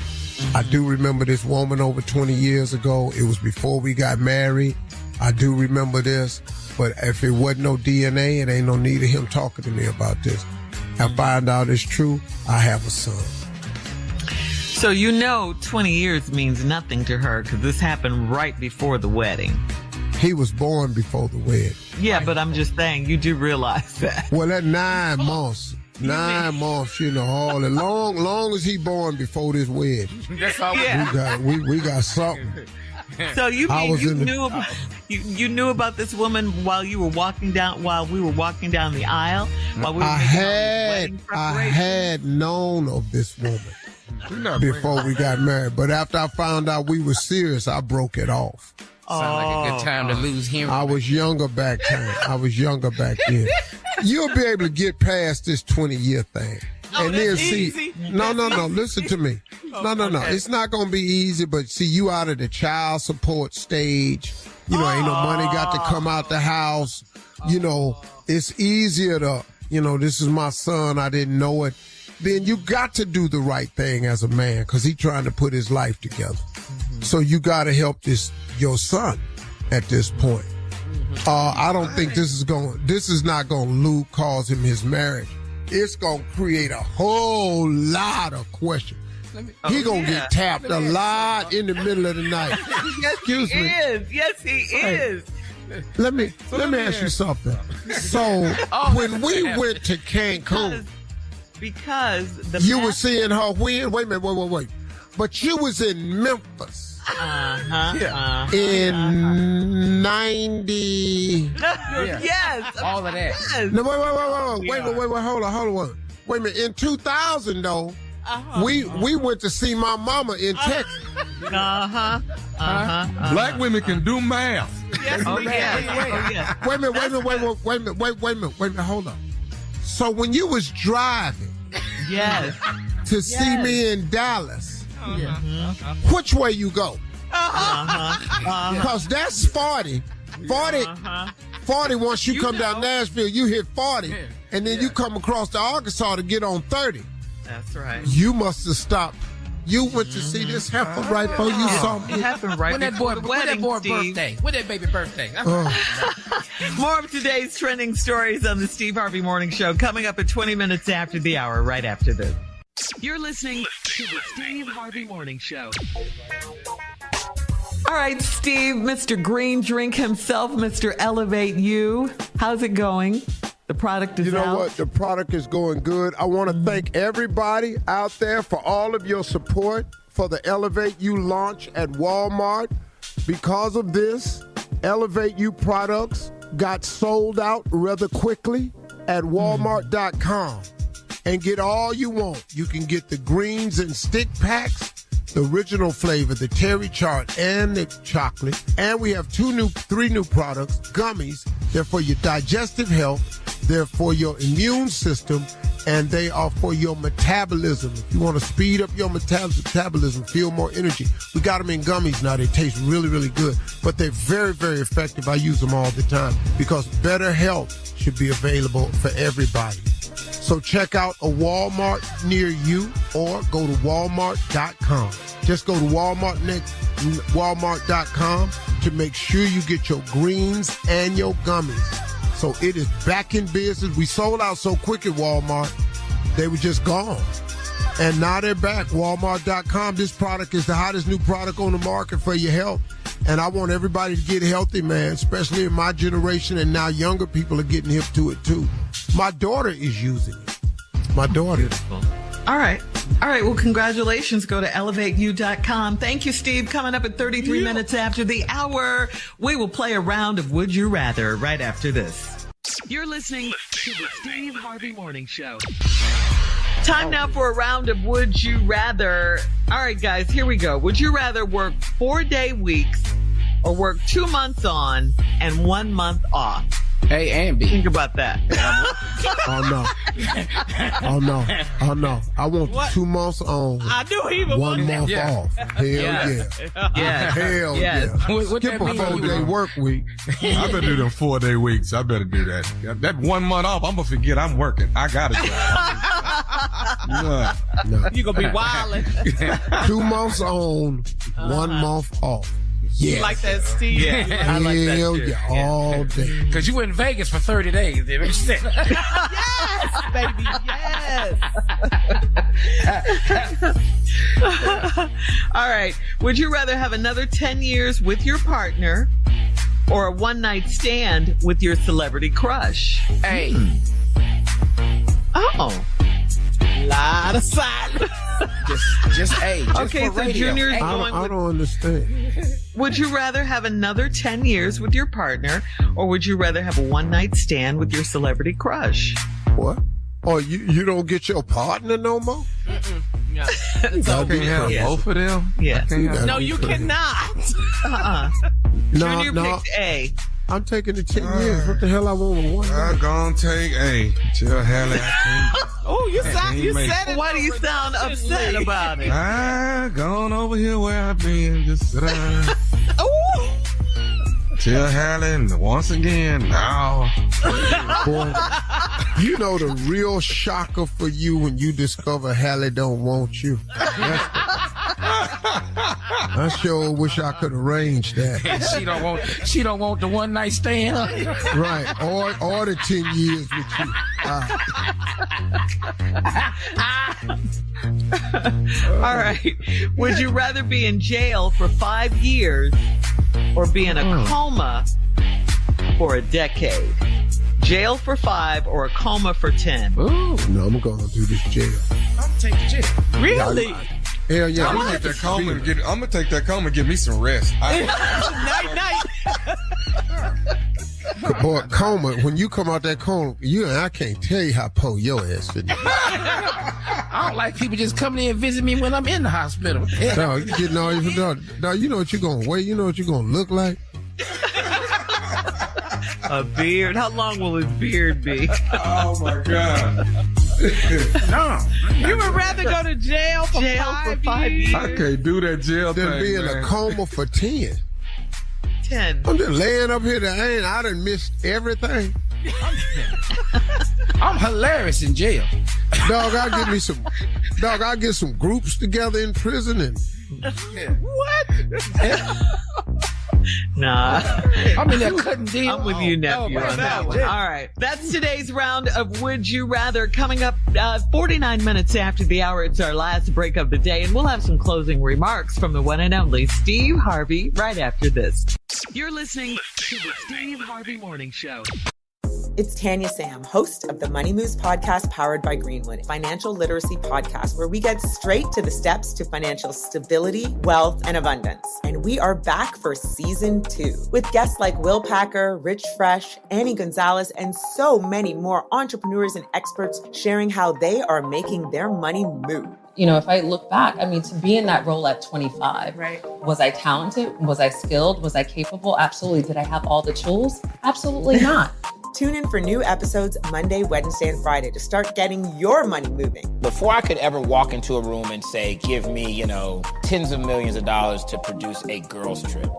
I do remember this woman over 20 years ago. It was before we got married. I do remember this. But if it wasn't no DNA, it ain't no need of him talking to me about this. I find out it's true, I have a son. So 20 years means nothing to her because this happened right before the wedding. He was born before the wedding. Yeah, but I'm just saying, you do realize that. Well, that 9 months, 9 months, all as long as he born before this wedding. That's all we got something. So you knew about this woman while we were walking down the aisle? While we were I had known of this woman before we got married, but after I found out we were serious, I broke it off. Sound like a good time to lose him. I was younger back then. You'll be able to get past this 20-year thing. And then see, no, listen to me. No. It's not going to be easy, but see, you out of the child support stage. Ain't no money got to come out the house. It's easier to, this is my son, I didn't know it. Then you got to do the right thing as a man because he's trying to put his life together. Mm-hmm. So you got to help your son at this point. I don't think this is not going to cause him his marriage. It's going to create a whole lot of questions. He going to get tapped a lot in the middle of the night. Excuse me. Yes, he is. Let me ask you something. So when we went to Cancun, because you were seeing her when? Wait a minute, wait. But you was in Memphis. In 90. Yes. All of that. Yes. No, wait, hold on. Wait a minute. In 2000, though, we went to see my mama in Texas. Black women can do math. Yes, Wait a minute, hold on. So when you was driving to see me in Dallas, which way you go? Because that's 40. 40, once you come down Nashville, you hit 40, and then you come across to Arkansas to get on 30. That's right. You must have stopped. You went to see this heifer right before you saw me. It happened right before the wedding, birthday? When that baby birthday? More of today's trending stories on the Steve Harvey Morning Show coming up at 20 minutes after the hour, right after this. You're listening to the Steve Harvey Morning Show. All right, Steve, Mr. Green Drink himself, Mr. Elevate You. How's it going? The product is out. You know what? The product is going good. I want to thank everybody out there for all of your support for the Elevate You launch at Walmart. Because of this, Elevate You products got sold out rather quickly at Walmart.com. And get all you want. You can get the greens and stick packs, the original flavor, the terry chart, and the chocolate. And we have three new products, gummies. They're for your digestive health. They're for your immune system. And they are for your metabolism. If you want to speed up your metabolism, feel more energy. We got them in gummies now. They taste really, really good. But they're very, very effective. I use them all the time because better health should be available for everybody. So check out a Walmart near you or go to Walmart.com. Just go to Walmart.com to make sure you get your greens and your gummies. So it is back in business. We sold out so quick at Walmart, they were just gone. And now they're back. Walmart.com. This product is the hottest new product on the market for your health. And I want everybody to get healthy, man, especially in my generation. And now younger people are getting hip to it, too. My daughter is using it. My daughter. Beautiful. All right. Well, congratulations. Go to elevateyou.com. Thank you, Steve. Coming up at 33 minutes after the hour, we will play a round of Would You Rather right after this. You're listening to the Steve Harvey Morning Show. Time now for a round of Would You Rather. All right, guys, here we go. Would you rather work 4-day weeks or work 2 months on and 1 month off? A and B. Think about that. Oh, no. I want 2 months on. I knew he was 1 month off. Hell yeah. Hell yeah. What Skip a 4-day work week. I better do them 4-day weeks. I better do that. That 1 month off, I'm going to forget I'm working. I got it. No. You're going to be wildin'. 2 months on, 1 month off. Yeah. You like that, Steve? Yeah. I like that too. Yeah, all day. Because you were in Vegas for 30 days. Yes, baby, yes. All right. Would you rather have another 10 years with your partner or a one-night stand with your celebrity crush? Hey. Oh. Lot of silence. just hey. Just okay, for so radio. Junior's Hey, going I don't understand. Would you rather have another 10 years with your partner, or would you rather have a one-night stand with your celebrity crush? What? Oh, you don't get your partner no more? No. I can't have both of them? Yeah. No, you cannot. Junior picked A. I'm taking the 10 years. What the hell I want with one? I'm gonna take A. Till hell I can't. Oh, you said it. Why do you sound upset about it? I gone over here where I've been. Just sit down. Till Hallie once again. Now. Boy, you know the real shocker for you when you discover Hallie don't want you. I sure wish I could arrange that. She don't want the one night stand. Right. Or the 10 years with you. All right. Would you rather be in jail for 5 years or be in a coma for a decade? Jail for 5 or a coma for 10? Ooh. No, I'm going to do this jail. I'm taking jail. Really? Hell yeah. I'm gonna take that coma and give me some rest. Night. Boy, coma, when you come out that coma, I can't tell you how poor your ass fit. I don't like people just coming in and visit me when I'm in the hospital. No, you getting all your no, you know what you're gonna weigh, you know what you're gonna look like? A beard? How long will his beard be? Oh my God. No. You would rather go to jail for 5 years? I can't do that jail Then thing, be in a coma for 10. 10. I'm just laying up here I done missed everything. I'm hilarious in jail. Dog, I'll get some groups together in prison and What? Nah. I'm in there cutting deals. I'm with you, nephew, on that one. All right. That's today's round of Would You Rather. Coming up 49 minutes after the hour, it's our last break of the day, and we'll have some closing remarks from the one and only Steve Harvey right after this. You're listening to the Steve Harvey Morning Show. It's Tanya Sam, host of the Money Moves podcast powered by Greenwood, financial literacy podcast where we get straight to the steps to financial stability, wealth, and abundance. And we are back for season 2 with guests like Will Packer, Rich Fresh, Annie Gonzalez, and so many more entrepreneurs and experts sharing how they are making their money move. You know, if I look back, I mean, to be in that role at 25, was I talented? Was I skilled? Was I capable? Absolutely. Did I have all the tools? Absolutely not. Tune in for new episodes Monday, Wednesday, and Friday to start getting your money moving. Before I could ever walk into a room and say, give me, tens of millions of dollars to produce a girls trip,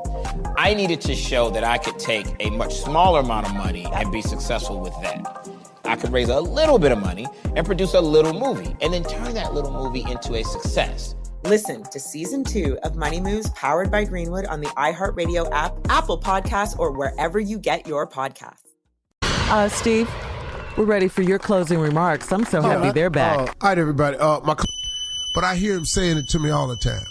I needed to show that I could take a much smaller amount of money and be successful with that. I could raise a little bit of money and produce a little movie and then turn that little movie into a success. Listen to season 2 of Money Moves powered by Greenwood on the iHeartRadio app, Apple Podcasts, or wherever you get your podcasts. Steve, we're ready for your closing remarks. I'm so happy they're back. All right, everybody. But I hear him saying it to me all the time.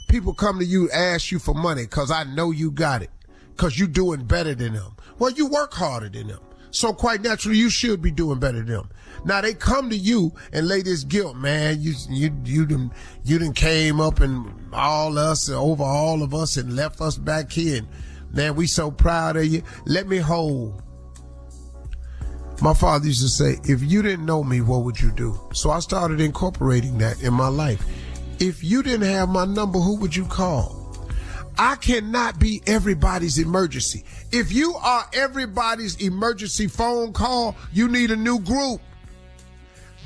People come to you, ask you for money because I know you got it, because you're doing better than them. Well, you work harder than them. So quite naturally, you should be doing better than them. Now they come to you and lay this guilt, man. You done came up and over all of us and left us back here. And man, we so proud of you. Let me hold. My father used to say, if you didn't know me, what would you do? So I started incorporating that in my life. If you didn't have my number, who would you call? I cannot be everybody's emergency. If you are everybody's emergency phone call, you need a new group.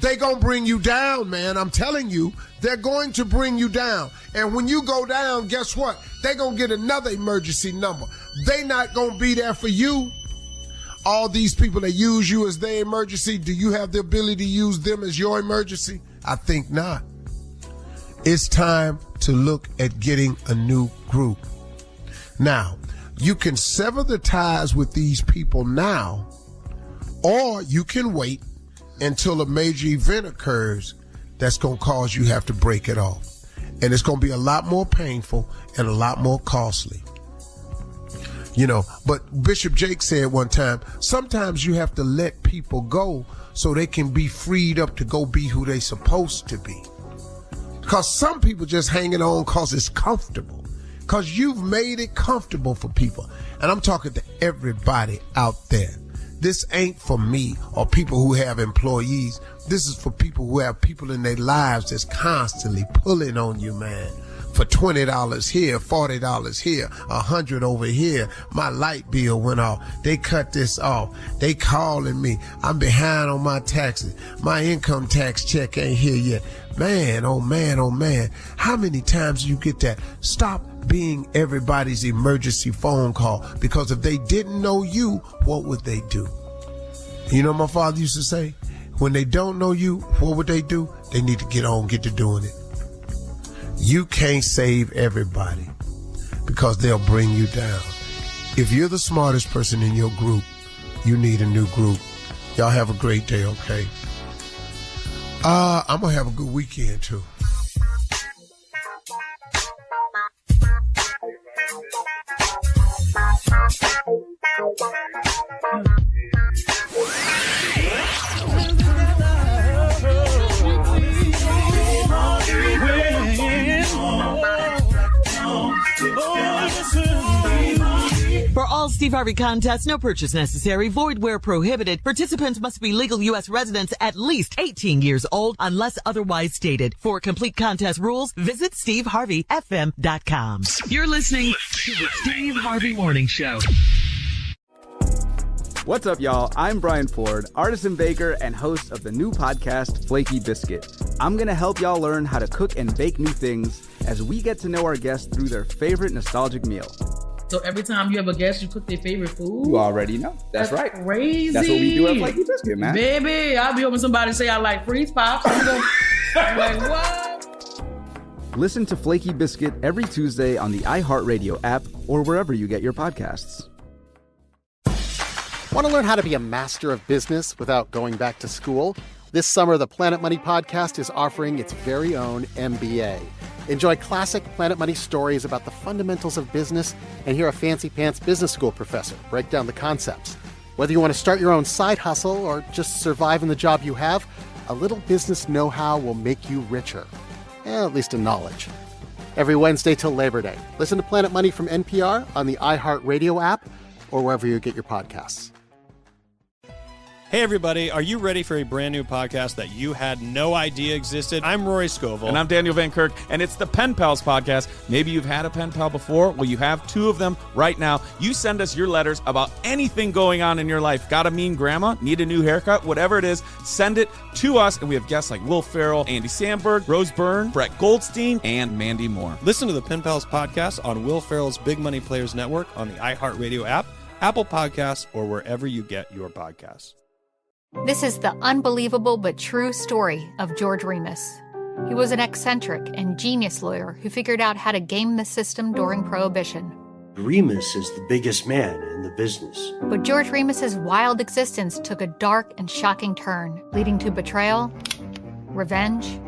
They gonna bring you down, man. I'm telling you, they're going to bring you down. And when you go down, guess what? They gonna get another emergency number. They not gonna be there for you. All these people that use you as their emergency, do you have the ability to use them as your emergency? I think not. It's time to look at getting a new group. Now, you can sever the ties with these people now, or you can wait until a major event occurs that's going to cause you have to break it off. And it's going to be a lot more painful and a lot more costly. You know, but Bishop Jake said one time, sometimes you have to let people go so they can be freed up to go be who they supposed to be. Because some people just hanging on because it's comfortable. Because you've made it comfortable for people. And I'm talking to everybody out there. This ain't for me or people who have employees. This is for people who have people in their lives that's constantly pulling on you, man. For $20 here, $40 here, $100 over here. My light bill went off. They cut this off. They calling me. I'm behind on my taxes. My income tax check ain't here yet. Man, oh man, oh man. How many times do you get that? Stop being everybody's emergency phone call, because if they didn't know you, what would they do? You know, my father used to say, when they don't know you, what would they do? They need to get to doing it. You can't save everybody because they'll bring you down. If you're the smartest person in your group, you need a new group. Y'all have a great day, okay? I'm gonna have a good weekend too. For all Steve Harvey contests, no purchase necessary, void where prohibited. Participants must be legal U.S. residents at least 18 years old unless otherwise stated. For complete contest rules, visit SteveHarveyFM.com. You're listening to the Steve Harvey Morning Show. What's up, y'all? I'm Brian Ford, artisan baker and host of the new podcast, Flaky Biscuit. I'm going to help y'all learn how to cook and bake new things as we get to know our guests through their favorite nostalgic meal. So every time you have a guest, you cook their favorite food? You already know. That's right. Crazy. That's what we do at Flaky Biscuit, man. Baby, I'll be hoping somebody say I like freeze pops. I'm like, what? Listen to Flaky Biscuit every Tuesday on the iHeartRadio app or wherever you get your podcasts. Want to learn how to be a master of business without going back to school? This summer, the Planet Money podcast is offering its very own MBA. Enjoy classic Planet Money stories about the fundamentals of business and hear a fancy-pants business school professor break down the concepts. Whether you want to start your own side hustle or just survive in the job you have, a little business know-how will make you richer. At least in knowledge. Every Wednesday till Labor Day, listen to Planet Money from NPR on the iHeartRadio app or wherever you get your podcasts. Hey, everybody. Are you ready for a brand new podcast that you had no idea existed? I'm Rory Scovel. And I'm Daniel Van Kirk, and it's the Pen Pals podcast. Maybe you've had a pen pal before. Well, you have two of them right now. You send us your letters about anything going on in your life. Got a mean grandma? Need a new haircut? Whatever it is, send it to us. And we have guests like Will Ferrell, Andy Samberg, Rose Byrne, Brett Goldstein, and Mandy Moore. Listen to the Pen Pals podcast on Will Ferrell's Big Money Players Network on the iHeartRadio app, Apple Podcasts, or wherever you get your podcasts. This is the unbelievable but true story of George Remus. He was an eccentric and genius lawyer who figured out how to game the system during Prohibition. Remus is the biggest man in the business. But George Remus's wild existence took a dark and shocking turn, leading to betrayal, revenge,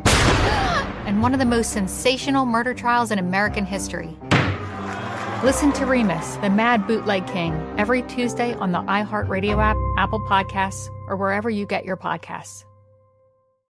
and one of the most sensational murder trials in American history. Listen to Remus, the Mad Bootleg King, every Tuesday on the iHeartRadio app, Apple Podcasts, or wherever you get your podcasts.